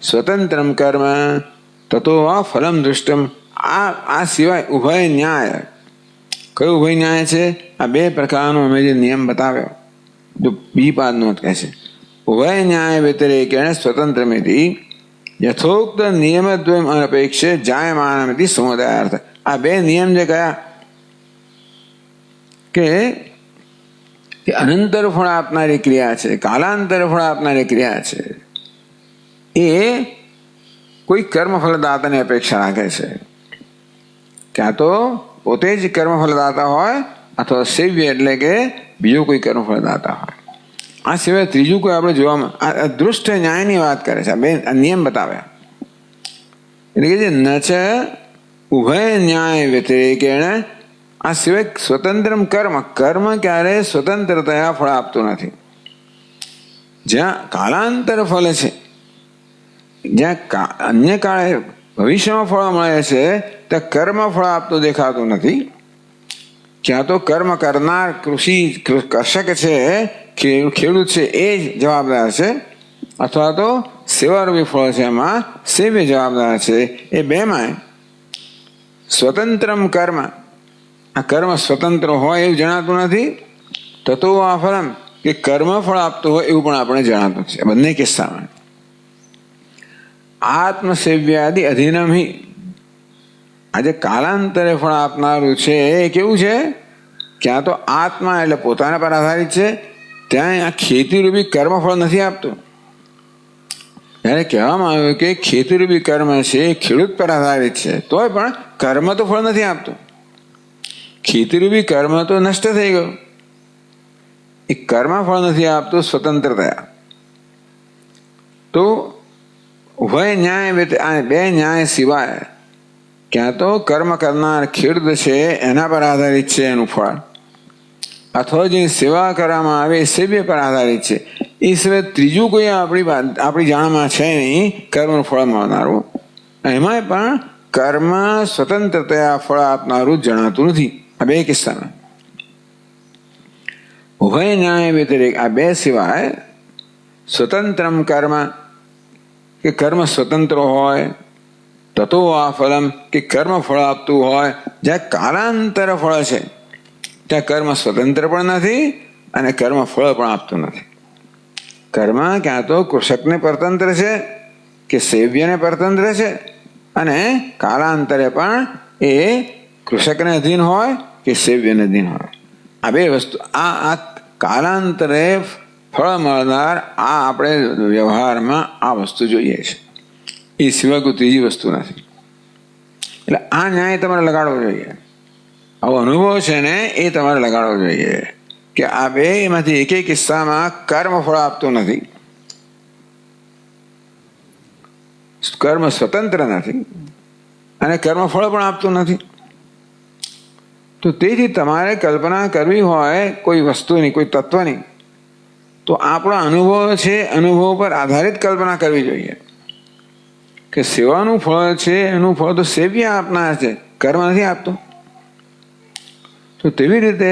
સ્વતંત્રમ કર્મ તતો વા ફલમ દૃષ્ટમ. આ સિવાય ઉભય ન્યાય. કયું ઉભય ન્યાય છે? આ બે પ્રકારનો અમે જે નિયમ બતાવ્યો જો બી પાદ નો કહે છે. ઉભય ન્યાય વ્યતિરેકેણ સ્વતંત્રમિતિ યથોક્ત નિયમદ્વયમ અનપેક્ષે જાયમાનમિતિ સમુદાયાર્થ. આ બે નિયમ જે કયા કે અનંતર ફળ આપનારી ક્રિયા છે, કાલાંતર ફળ આપનારી ક્રિયા છે, એ કોઈ કર્મફળદાતાની અપેક્ષા રાખે છે. ક્યાં તો પોતે જ કર્મફળદાતા હોય અથવા સેવ્ય એટલે કે બીજો કોઈ કર્મફળદાતા હોય. આ સિવાય ત્રીજું કોઈ આપણે જોવામાં આ દૃષ્ટ ન્યાયની વાત કરે છે. આ બે નિયમ બતાવ્યા એટલે કે જે ન છે ઉભય ન્યાય વ્યતિરેકેણ. આ સિવાય સ્વતંત્ર કર્મ ક્યારે સ્વતંત્રતા ફળ આપતું નથી. જ્યાં કાલાંતર ફળ છે, જ્યાં અન્ય કાળે ભવિષ્યમાં ફળ મળે છે ત્યાં કર્મ ફળ આપતું દેખાતું નથી. ક્યાં તો કર્મ કરનાર કૃષક છે, ખેડૂત છે એ જ જવાબદાર છે, અથવા તો સેવારૂપી ફળ છે એમાં સેવ્ય જવાબદાર છે. એ બેમાં સ્વતંત્રમ કર્મ, આ કર્મ સ્વતંત્ર હોય એવું જણાતું નથી. તતો આ ફલમ કે કર્મ ફળ આપતું હોય એવું પણ આપણે જણાતું છે. બંને કિસ્સામાં આત્મસેવ્યાદિ અધીનમ હિ. આજે કાલાંતરે ફળ આપનારું છે એ કેવું છે? ક્યાં તો આત્મા એટલે પોતાના પર આધારિત છે, ત્યાં આ ખેતીરૂપી કર્મ ફળ નથી આપતું. ત્યારે કહેવામાં આવ્યું કે ખેતીરૂપી કર્મ છે ખેડૂત પર આધારિત છે, તોય પણ કર્મ તો ફળ નથી આપતું. ખેતીરૂપી કર્મ તો નષ્ટ થઈ ગયું, એ કર્મ ફળ નથી આપતું સ્વતંત્રતા. તો ઉભય ન્યાય બે ન્યાય સિવાય ક્યાં તો કર્મ કરનાર ખેડૂત છે એના પર આધારિત છે એનું ફળ, અથવા જે સેવા કરવામાં આવે એ સેવ્ય પર આધારિત છે. એ સિવાય ત્રીજું કોઈ આપણી જાણમાં છે નહીં કર્મનું ફળ મળનારું. એમાંય પણ કર્મ સ્વતંત્રતા ફળ આપનારું જણાતું નથી. આ બે કિસ્સામાં ઉભય ન્યાય વ્યતિરેક, આ બે સિવાય સ્વતંત્રમ કર્મ કે કર્મ સ્વતંત્ર હોય, તતો આ ફલમ કે કર્મ ફળ આપતું હોય, જ્યાં કાલાંતર ફળ છે ત્યાં કર્મ સ્વતંત્ર પણ નથી અને કર્મ ફળ પણ આપતું નથી. કર્મ ક્યાં તો કૃષકને પરતંત્ર છે કે સેવ્યને પરતંત્ર છે, અને કાલાંતરે પણ એ કૃષકને અધીન હોય કે સેવ્યને અધીન હોય. આ બે વસ્તુ, આ કાલાંતરે ફળ મળનાર આ આપણે વ્યવહારમાં આ વસ્તુ જોઈએ છે. એ સિવાય કોઈ ત્રીજી વસ્તુ નથી. એટલે આ ન્યાય તમારે લગાડવો જોઈએ. આવો અનુભવ છે ને એ તમારે લગાડવો જોઈએ કે આ બે એમાંથી એક કિસ્સામાં કર્મ ફળ આપતું નથી, કર્મ સ્વતંત્ર નથી અને કર્મ ફળ પણ આપતું નથી. તો તેથી તમારે કલ્પના કરવી હોય કોઈ વસ્તુની, કોઈ તત્વની, તો આપણો અનુભવ છે, અનુભવ પર આધારિત કલ્પના કરવી જોઈએ કે સેવાનું ફળ છે એનું ફળ તો સેવ્ય આપનાર છે, કર્મ નથી આપતું. તો તેવી રીતે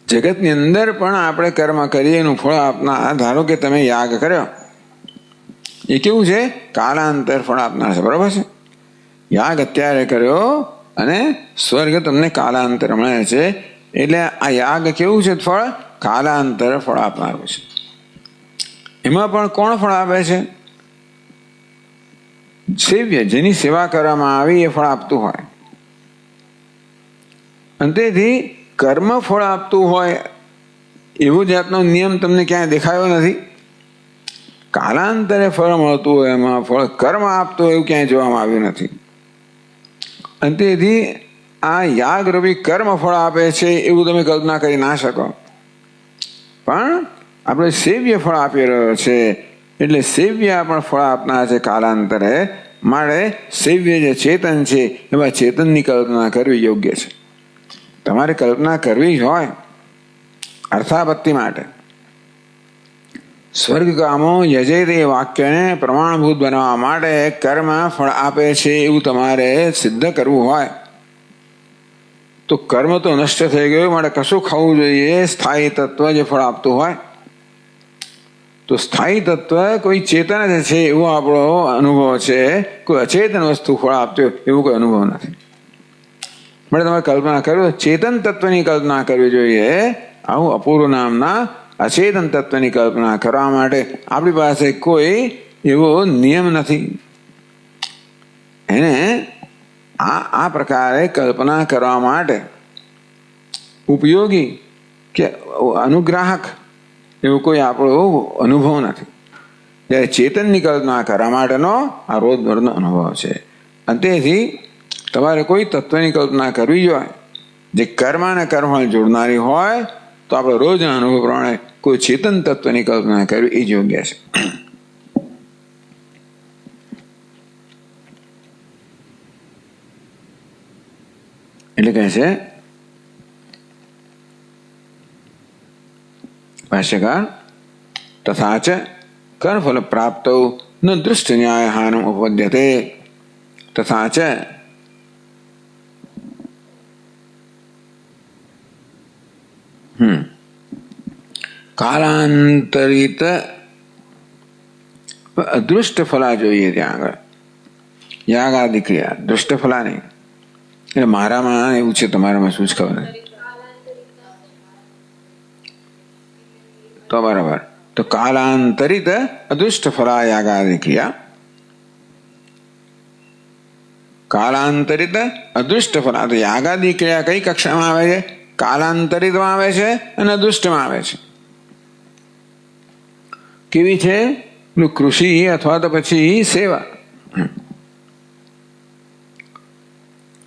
જગતની અંદર પણ આપણે કર્મ કરીએ એનું ફળ આપનાર. ધારો કે તમે યાગ કર્યો, એ કેવું છે? કાલાંતર ફળ આપનાર છે, બરોબર છે? યાગ અત્યારે કર્યો અને સ્વર્ગ તમને કાલાંતર મળે છે, એટલે આ યાગ કેવું છે? ફળ કાલાંતર ફળ આપનારું છે. એમાં પણ કોણ ફળ આપે છે? સેવ્ય, જેની સેવા કરવામાં આવી એ ફળ આપતું હોય. અને તેથી કર્મ ફળ આપતું હોય એવો જાતનો નિયમ તમને ક્યાંય દેખાયો નથી. કાલાંતરે ફળ મળતું હોય એમાં ફળ કર્મ આપતું હોય એવું ક્યાંય જોવામાં આવ્યું નથી. અને તેથી આ યાગ રૂપી કર્મ ફળ આપે છે એવું તમે કલ્પના કરી ના શકો. પણ આપણે સેવ્ય ફળ આપી રહ્યો છે, એટલે સેવ્ય પણ ફળ આપનાર છે કાલાંતરે. માટે સેવ્ય જે ચેતન છે એવા ચેતનની કલ્પના કરવી યોગ્ય છે. તમારે કલ્પના કરવી જ હોય અર્થાપત્તિ માટે. સ્વર્ગ કામો યજે તે વાક્યને પ્રમાણભૂત બનાવવા માટે કર્મ ફળ આપે છે એવું તમારે સિદ્ધ કરવું હોય તો કર્મ તો નષ્ટ થઈ ગયું, માટે કશું ખાવું જોઈએ સ્થાયી તત્વ જે ફળ આપતું હોય. તો સ્થાયી તત્વ કોઈ ચેતન જ છે એવો આપણો અનુભવ છે. કોઈ અચેતન વસ્તુ ફળ આપતું એવું કોઈ અનુભવ નથી. માટે તમારે કલ્પના કરવી, ચેતન તત્વની કલ્પના કરવી જોઈએ. આવું અપૂર્વ નામના અચેતન તત્વની કલ્પના કરવા માટે આપણી પાસે કોઈ એવો નિયમ નથી. એને આ પ્રકારે કલ્પના કરવા માટે ઉપયોગી કે અનુગ્રાહક એવો કોઈ આપણો અનુભવ નથી. જ્યારે ચેતનની કલ્પના કરવા માટેનો આ રોજબરોજનો અનુભવ છે. અને તેથી તમારે કોઈ તત્વની કલ્પના કરવી જોઈએ જે કર્મ અને કર્મફળ જોડનારી હોય, તો આપણે રોજના અનુભવ પ્રમાણે કોઈ ચેતન તત્વની કલ્પના કરવી એ જ યોગ્ય છે. એટલે કહે છે ભાષ્યકાર, તથા ચ કર્મફલ પ્રાપ્તૌ ન દૃષ્ટ ન્યાય હાનમ ઉપપદ્યતે. તથા ચ કાલાંતરિત અદૃષ્ટ ફલા જોઈએ. ત્યાં આગળ યાગાદિ ક્રિયા, દૃષ્ટ ફલા નહીં. એટલે મારામાં એવું છે, તમારામાં શું જ ખબર નથી. તો બરાબર, તો કાલાંતરિત અદૃષ્ટ ફલા યાગાદિ ક્રિયા, કાલાંતરિત અદૃષ્ટ ફલા. તો યાગાદિ ક્રિયા કઈ કક્ષામાં આવે છે? કાલાંતરિતમાં આવે છે અને અદૃષ્ટમાં આવે છે. કેવી છે? કૃષિ અથવા તો પછી સેવા.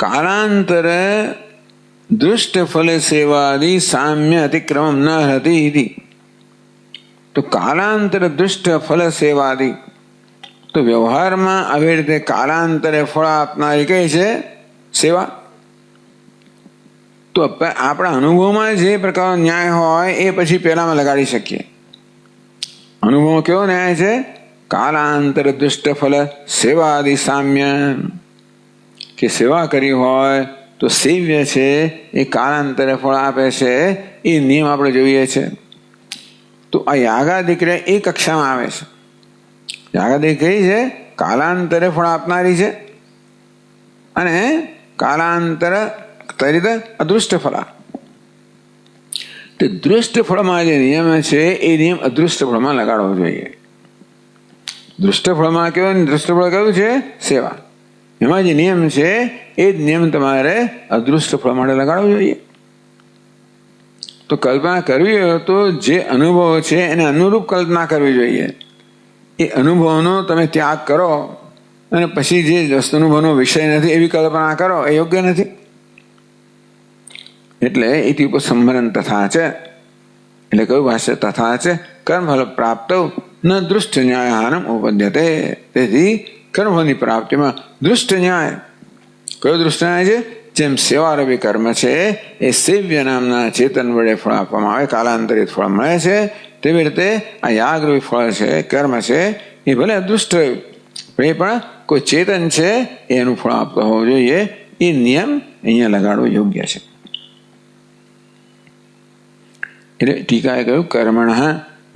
કાલાંતર દુષ્ટ ફલ સેવાદિ સામ્ય અતિક્રમ ન હતી. તો કાલાંતર દુષ્ટ ફલ સેવાદી, તો વ્યવહારમાં આવી રીતે કાલાંતરે ફળ આપનારી કઈ છે? સેવા. તો આપણા અનુભવમાં જે પ્રકારનો ન્યાય હોય એ પછી પેલામાં લગાડી શકીએ. અનુભવ કેવો ન્યાય છે? કાલાંતર દુષ્ટ ફલ સેવાદી સામ્ય, કે સેવા કરી હોય તો સેવ્ય છે એ કાલાંતરે ફળ આપે છે, એ નિયમ આપણે જોઈએ છે. તો આ યાગાદી ક્રિયા એ કક્ષામાં આવે છે. યાગાદી કઈ છે? કાલાંતરે ફળ આપનારી છે, અને કાલાંતર તરિત અદૃષ્ટ ફળા. તે દૃષ્ટ ફળમાં જે નિયમ છે એ નિયમ અદૃષ્ટ ફળમાં લગાડવો જોઈએ. દૃષ્ટ ફળમાં કેવું? દૃષ્ટ ફળ કયું છે? સેવા. એમાં જે નિયમ છે એ જ નિયમ તમારે અદૃષ્ટ ફળ માટે લગાડવો જોઈએ. તો કલ્પના કરવી હોય તો જે અનુભવ છે એને અનુરૂપ કલ્પના કરવી જોઈએ. એ અનુભવનો તમે ત્યાગ કરો અને પછી જે વસ્તુ અનુભવનો વિષય નથી એવી કલ્પના કરો, એ યોગ્ય નથી. એટલે ઇતિ ઉપસંહરણ તથા છે, એટલે કયું ભાષ્ય? તથા છે કર્મફલ પ્રાપ્ત ન દૃષ્ટ ન્યાયહાનમ ઉપદ્યતે. તેથી કર્મફળની પ્રાપ્તિમાં દૃષ્ટ ન્યાય, કયો દૃષ્ટ ન્યાય છે? જેમ સેવારૂપી કર્મ છે એ સેવ્ય નામના ચેતન વડે ફળ આપવામાં આવે, કાલાંતરિત ફળ મળે છે, તેવી રીતે આ યાગરૂપી ફળ છે, કર્મ છે, એ ભલે અદૃષ્ટ રહ્યું પણ એ પણ કોઈ ચેતન છે એનું ફળ આપતો હોવું જોઈએ. એ નિયમ અહીંયા લગાડવો યોગ્ય છે. એટલે ટીકાએ કહ્યું કર્મણ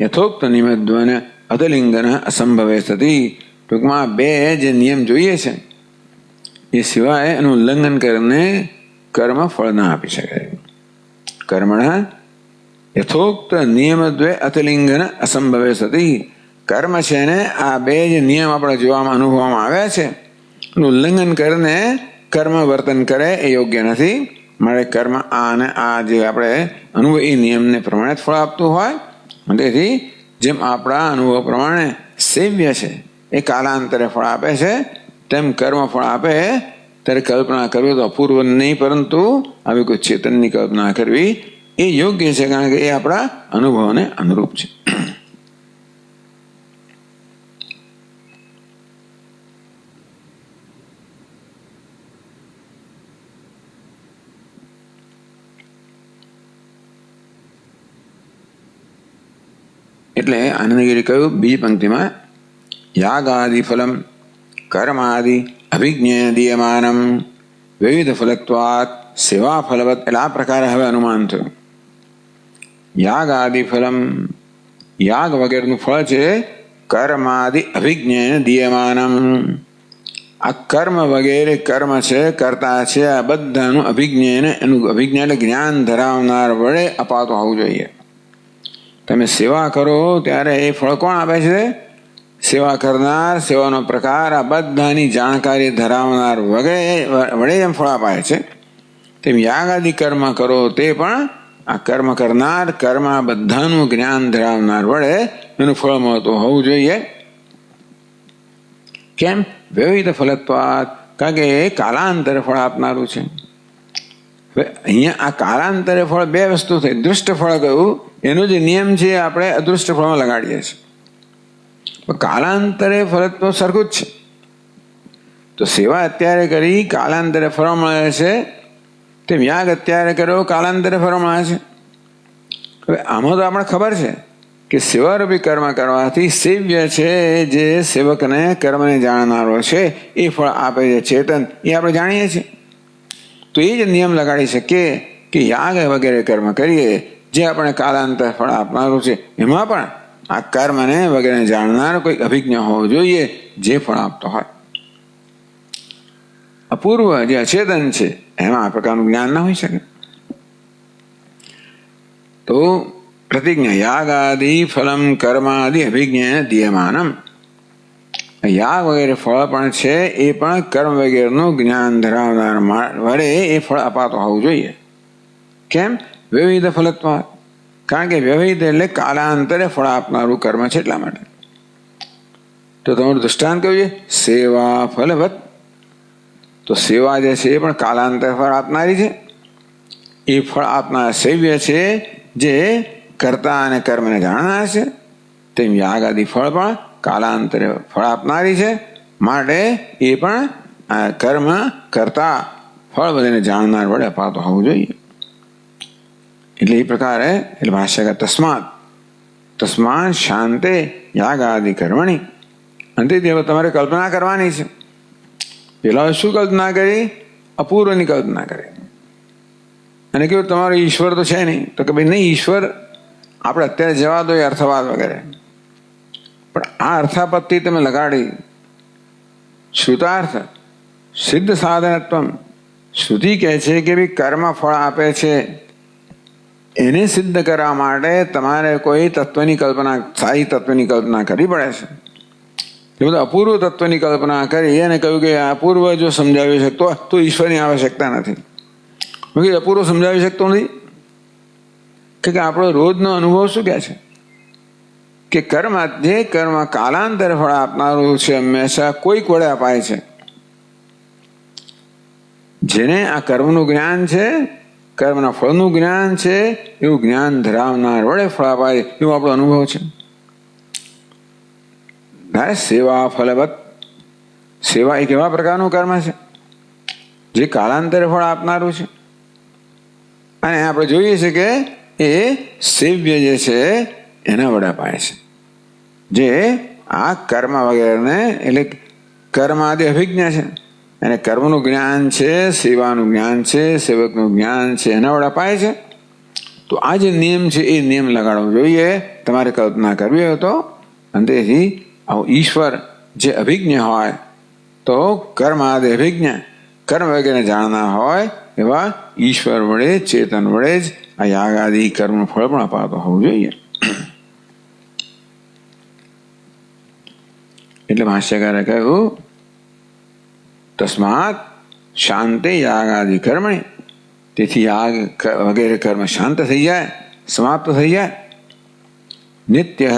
યથોક્ત નિમિદ્વન અધલિંગન અસંભવે સતી. ટૂંકમાં બે જે નિયમ જોઈએ છે એ સિવાય એનું ઉલ્લંઘન કરીને કર્મ ફળ ના આપી શકાય. કર્મણ યથોક્ત નિયમદ્વય અતિલિંગન અસંભવે સતી. કર્મ છે ને આ બે જે નિયમ આપણે જોવામાં અનુભવવામાં આવ્યા છે એનું ઉલ્લંઘન કરીને કર્મ વર્તન કરે એ યોગ્ય નથી. મારે કર્મ આ અને આ જે આપણે અનુભવ એ નિયમને પ્રમાણે જ ફળ આપતું હોય. તેથી જેમ આપણા અનુભવ પ્રમાણે સેવ્ય છે એ કાલાંતરે ફળ આપે છે, તેમ કર્મ ફળ આપે ત્યારે કલ્પના કરવી તો અપૂર્વ નહીં, પરંતુ આવી કોઈ ચેતનની કલ્પના કરવી એ યોગ્ય છે, કારણ કે એ આપણા અનુભવને અનુરૂપ છે. એટલે આનંદગીરી કહ્યું બીજી પંક્તિમાં, યાગાદિ ફલમ કર્માદિ અભિજ્ઞેન દીયમાનમ વિવિધ ફલત્વાત સેવા ફલવત. એટલે આ પ્રકારે હવે અનુમાન થયું. યાગાદિ ફલમ, યાગ વગેરેનું ફળ છે કર્માદિ અભિજ્ઞેન દીયમાનમ. આ કર્મ વગેરે કર્મ છે, કરતા છે, આ બધાનું અભિજ્ઞેન, એનું અભિજ્ઞાન એટલે જ્ઞાન ધરાવનાર વડે અપાતું હોવું જોઈએ. તમે સેવા કરો ત્યારે એ ફળ કોણ આપે છે? સેવા કરનાર, સેવાનો પ્રકાર, આ બધાની જાણકારી ધરાવનાર વડે એમ ફળ અપાય છે. તેમ યાગાદિ કર્મ કરો તે પણ આ કર્મ કરનાર, કર્મ બધાનું જ્ઞાન ધરાવનાર વડે એનું ફળ મળતું હોવું જોઈએ. કેમ? વિવિધ ફલત્વાત, કારણ કે એ કાલાંતરે ફળ આપનારું છે. અહીંયા આ કાલાંતરે ફળ બે વસ્તુ થઈ. દૃષ્ટ ફળ કયું? એનો જે નિયમ છે આપણે અદૃષ્ટ ફળમાં લગાડીએ છીએ. કાલાંતરે ફળ તો સરખું જ છે. તો સેવા અત્યારે કરી કાલાંતરે ફળ મળે છે, તેમ યાગ અત્યારે કર્યો કાલાંતરે ફળ મળે છે. હવે આમાં તો આપણે ખબર છે કે સેવારૂપી કર્મ કરવાથી સેવ્ય છે જે સેવકને કર્મને જાણનારો છે એ ફળ આપે છે ચેતન, એ આપણે જાણીએ છીએ. તો એ જ નિયમ લગાડી શકીએ કે યાગ વગેરે કર્મ કરીએ જે આપણે કાલાંતર ફળ આપનારું છે, એમાં પણ આ કર્મને વગેરે જાણનાર કોઈ અભિજ્ઞ હોવો જોઈએ જે ફળ આપતો હોય. અપૂર્વ જે અચેતન છે એમાં આ પ્રકારનું જ્ઞાન ના હોઈ શકે. તો પ્રતિજ્ઞા યાગાદિ ફલમ કર્માદિ અભિજ્ઞ દીયમાનમ. યાગ વગેરે ફળ પણ છે એ પણ કર્મ વગેરેનું જ્ઞાન ધરાવનાર વડે એ ફળ અપાતો હોવું જોઈએ. કેમ? વિવિધ ફલત્વા, કારણ કે વિવિધ એટલે કાલાંતરે ફળ આપનારું કર્મ છે એટલા માટે. તો તમારું દૃષ્ટાંત કહ્યું છે સેવા ફલવત. તો સેવા જે છે એ પણ કાલાંતરે ફળ આપનારી છે. એ ફળ આપનાર સેવ્ય છે જે કર્તા અને કર્મને જાણનાર છે. તેમ યાગ આદિ ફળ પણ કાલાંતરે ફળ આપનારી છે. માટે એ પણ કર્મ કરતા ફળ બધાને જાણનાર વડે અપાતો હોવું જોઈએ. એટલે એ પ્રકારે એટલે ભાષ્યકાર તસ્માત શાંતે યાગ આદિ કર્મણી. અંતે તમારે કલ્પના કરવાની છે. પેલા શું કલ્પના કરી? અપૂર્વની કલ્પના કરી. અને કેવું તમારો ઈશ્વર તો છે નહીં, તો કે ભાઈ નહીં, ઈશ્વર આપણે અત્યારે જવા દો એ અર્થવાદ વગેરે. પણ આ અર્થાપત્તિ તમે લગાડી. શ્રુતાર્થ સિદ્ધ સાધનત્વ. શ્રુતિ કહે છે કે ભાઈ કર્મ ફળ આપે છે, એને સિદ્ધ કરવા માટે તમારે કોઈ તત્વની કલ્પના, સ્થાયી તત્વની કલ્પના કરવી પડે છે. એ બધું અપૂર્વ તત્વની કલ્પના કરી અને કહ્યું કે અપૂર્વ જો સમજાવી શકતો તો ઈશ્વરની આવશ્યકતા નથી. અપૂર્વ સમજાવી શકતો નથી કે આપણો રોજનો અનુભવ શું કહે છે કે જે કર્મ કાલાંતરે ફળ આપનારું છે, હંમેશા કોઈક વડે અપાય છે. જેને આ કર્મનું જ્ઞાન છે, કર્મના ફળનું જ્ઞાન છે, એવું જ્ઞાન ધરાવનાર વડે ફળ અપાય, એવો આપણો અનુભવ છે. સેવા ફલવત. સેવા એક એવા પ્રકારનું કર્મ છે જે કાલાંતરે ફળ આપનારું છે. અને આપણે જોઈએ છે કે એ સેવ્ય જે છે એના વડે અપાય છે. જે આ કર્મ વગેરેને એટલે કર્મ આદિ અભિજ્ઞા છે, અને કર્મનું જ્ઞાન છે, સેવાનું જ્ઞાન છે, સેવકનું જ્ઞાન છે, એના વડે અપાય છે. તો આ જે નિયમ છે એ નિયમ લગાડવો જોઈએ. તમારે કલ્પના કરવી હોય તો. અંતેથી ઈશ્વર જે અભિજ્ઞ હોય તો કર્મ આદિ અભિજ્ઞ, કર્મ વગેરે જાણનાર હોય એવા ઈશ્વર વડે, ચેતન વડે જ આ યાગ આદિ કર્મનું ફળ પણ અપાતો હોવું જોઈએ. એટલે ભાષ્યકારે કહ્યું તસ્માત શાંતે યાગ આદિ કર્મણી. તેથી યાગ વગેરે કર્મ શાંત થઈ જાય, સમાપ્ત થઈ જાય. નિત્ય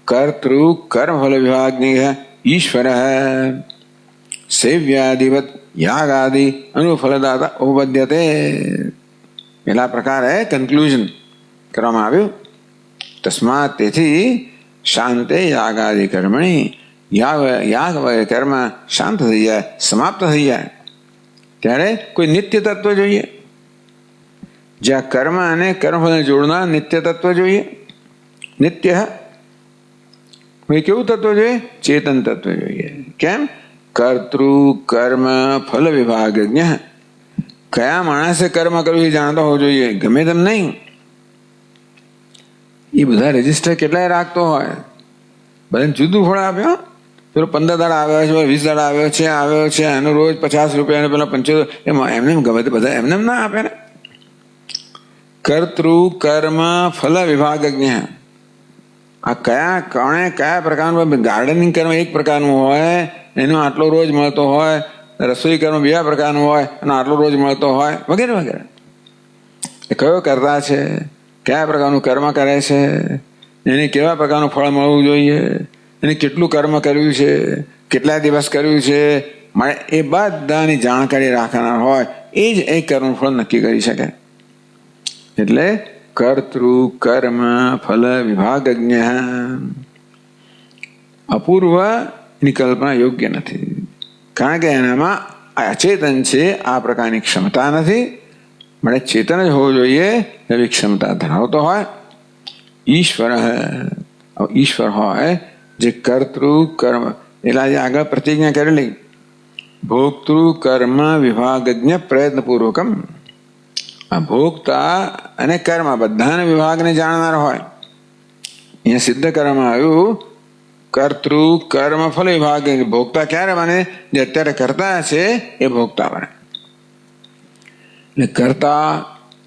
કર્તૃ કર્મફલ વિભાગની ઈશ્વર સેવ્યાદિવત યાગ આદિ અનુફલદાતા ઉપપદ્યતે. પેલા પ્રકારે કન્ક્લુઝન કરવામાં આવ્યું. તસ્માત તેથી શાંતે યાગ આદિ કર્મણી. યાગ વગેરે કર્મ શાંત થઈ જાય, સમાપ્ત થઈ જાય ત્યારે કોઈ નિત્ય તત્વ જોઈએ. જ્યાં કર્મ અને કર્મફળને જોડનાર નિત્ય તત્વ જોઈએ. નિત્ય કેવું તત્વ જોઈએ? ચેતન તત્વ જોઈએ. કેમ? કર્તૃ કર્મ ફલ વિભાગજ્ઞ. કયા માણસે કર્મ કર્યું એ જાણતો હોવો જોઈએ, ગમે તેમ નહીં. એ બધા રજીસ્ટર કેટલાય રાખતો હોય, બધાને જુદું ફળ આપ્યો. પેલો 15 દાડા આવ્યો છે, 20 દાડા આવ્યો છે, એનો રોજ 50 રૂપિયા, પેલા 75, એમાં એમને ગમે તે બધા એમને ના આપે ને. કર્તૃ કર્મ ફલ વિભાગજ્ઞ. આ કયા પ્રકારનું ગાર્ડનિંગ કર્મ એક પ્રકારનું હોય, એનો આટલો રોજ મળતો હોય. રસોઈ કર્મ બીજા પ્રકારનું હોય, એનો આટલો રોજ મળતો હોય, વગેરે વગેરે. એ કયો કરતા છે, કયા પ્રકારનું કર્મ કરે છે, એને કેવા પ્રકારનું ફળ મળવું જોઈએ, એને કેટલું કર્મ કર્યું છે, કેટલા દિવસ કર્યું છે, એ બધાની જાણકારી રાખનાર હોય એ જ એ કર્મ ફળ નક્કી કરી શકે. એટલે કર્તૃ કર્મ ફલ વિભાગજ્ઞ. અપૂર્વ ની કલ્પના યોગ્ય નથી, કારણ કે એનામાં અચેતન છે, આ પ્રકારની ક્ષમતા નથી. મળે ચેતન જ હોવું જોઈએ, એવી ક્ષમતા ધરાવતો હોય. ઈશ્વર હોય જે કર્તૃ કર્મ, એટલે જે આગળ પ્રતિજ્ઞા કરેલી ભોક્તૃ કર્મ વિભાગજ્ઞ પ્રયત્નપૂર્વકમ. આ ભોગતા અને કર્મ બધાના વિભાગને જાણનાર હોય. અહીંયા સિદ્ધ કરવામાં આવ્યું કર્તૃ કર્મ ફલ વિભાગ. ભોગતા ક્યારે બને? જે અત્યારે કરતા છે એ ભોગતા બને. એટલે કરતા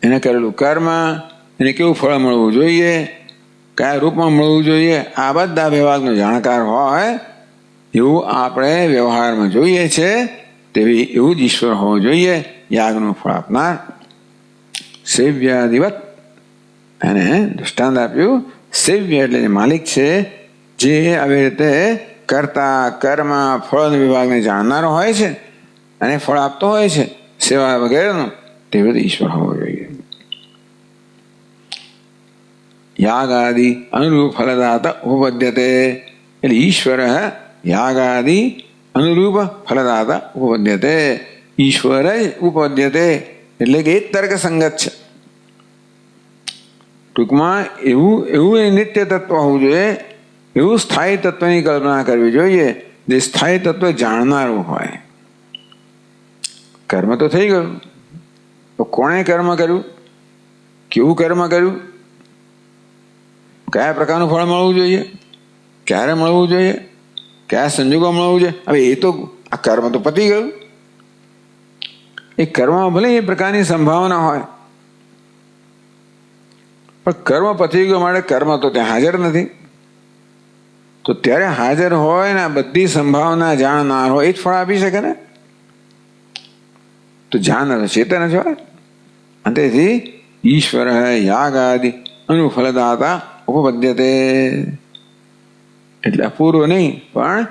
એને કરેલું કર્મ, એને કેવું ફળ મળવું જોઈએ, કયા રૂપમાં મળવું જોઈએ, આ બધા વિભાગનો જાણકાર હોય એવું આપણે વ્યવહારમાં જોઈએ છે. તેવી એવું જ ઈશ્વર હોવું જોઈએ, યાગનું ફળ આપનાર. સેવ્યાદિવત. અને દૃષ્ટાંત આપ્યું, સેવ્ય એટલે જે માલિક છે, જે આવી રીતે કરતા કર્મ ફળ વિભાગને જાણનારો હોય છે અને ફળ આપતો હોય છે સેવા વગેરેનું, તેવું ઈશ્વર હોવો જોઈએ. યાગાદિ અનુરૂપ ફલદાતા ઉપપદ્યતે. એટલે ઈશ્વર યાગાદિ અનુરૂપ ફલદાતા ઉપપદ્યતે. ઈશ્વર જ ઉપપદ્યતે એટલે કે એ તર્ક સંગત છે. ટૂંકમાં એવું નિત્ય તત્વ હોવું જોઈએ, એવું સ્થાયી તત્વની કલ્પના કરવી જોઈએ જે સ્થાયી તત્વ જાણનારું હોય. કર્મ તો થઈ ગયું, તો કોણે કર્મ કર્યું, કેવું કર્મ કર્યું, કયા પ્રકારનું ફળ મળવું જોઈએ, ક્યારે મળવું જોઈએ, કયા સંજોગો મળવું જોઈએ, હવે એ તો આ કર્મ તો પતી ગયું. એ કર્મમાં ભલે એ પ્રકારની સંભાવના હોય, પણ કર્મ પતી ગયો માટે કર્મ તો ત્યાં હાજર નથી. તો ત્યારે હાજર હોય ને બધી સંભાવના જાણનાર હોય એ જ ફળ આપી શકે ને. તો જાણનાર ચેતન જ હોય. તેથી ઈશ્વર યાગાદિ અનુફલદાતા ઉપપદ્યતે. એટલે અપૂર્વ નહીં, પણ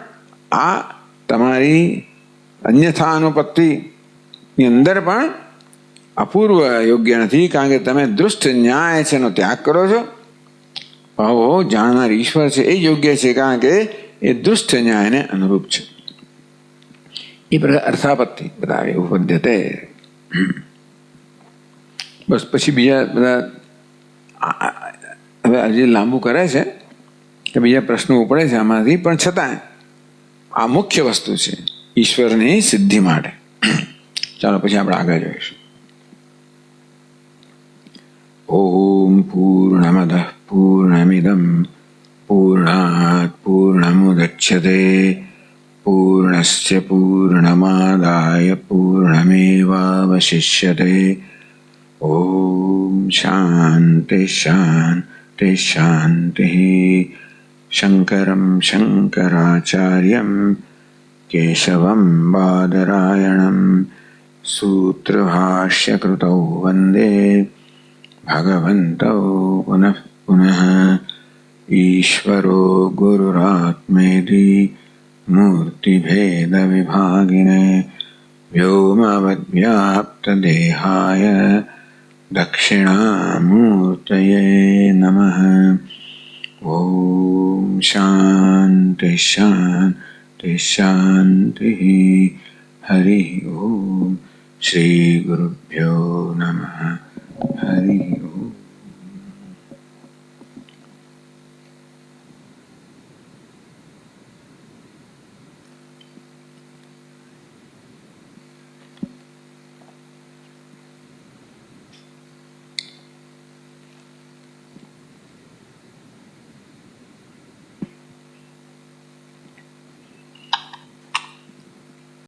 આ તમારી અન્યથા અનુપત્તિ ની અંદર પણ અપૂર્વ યોગ્ય નથી, કારણ કે તમે દૃષ્ટ ન્યાય છે એનો ત્યાગ કરો છો. ભાવો જાણનાર ઈશ્વર છે એ યોગ્ય છે, કારણ કે એ દૃષ્ટ ન્યાયને અનુરૂપ છે. એ પ્રકાર અર્થાપત્તિ બતાવે ઉપપદ્યતે. બસ પછી બીજા બધા હવે હજી લાંબુ કરે છે કે બીજા પ્રશ્નો ઉપડે છે આમાંથી, પણ છતાં આ મુખ્ય વસ્તુ છે ઈશ્વરની સિદ્ધિ માટે. ચાલો પછી આપણે આગળ જોઈશું. ઓમ પૂર્ણમદ પૂર્ણમિદમ પૂર્ણાત પૂર્ણમુદચ્યતે પૂર્ણસ્ય પૂર્ણમાદાય પૂર્ણમેવાવશિષ્યતે. ઓમ શાંતિ શાંતિ શાંતિ. શંકરમ શંકરાચાર્યમ કેશવમ બાદરાયણમ સૂત્રભાષ્યકૃતૌ વંદે ભગવन्तौ પુનઃ પુનઃ. ઈશ્વરો ગુરુરાત્મેતિ મૂર્તિભેદવિભાગિને વ્યોમવદ્વ્યાપ્તદેહાય દક્ષિણામૂર્તયે નમઃ. ઓમ શાંતિ શાંતિ શાંતિ. હરિ ઓમ. શ્રી ગુરુભ્યો નમઃ. હરિ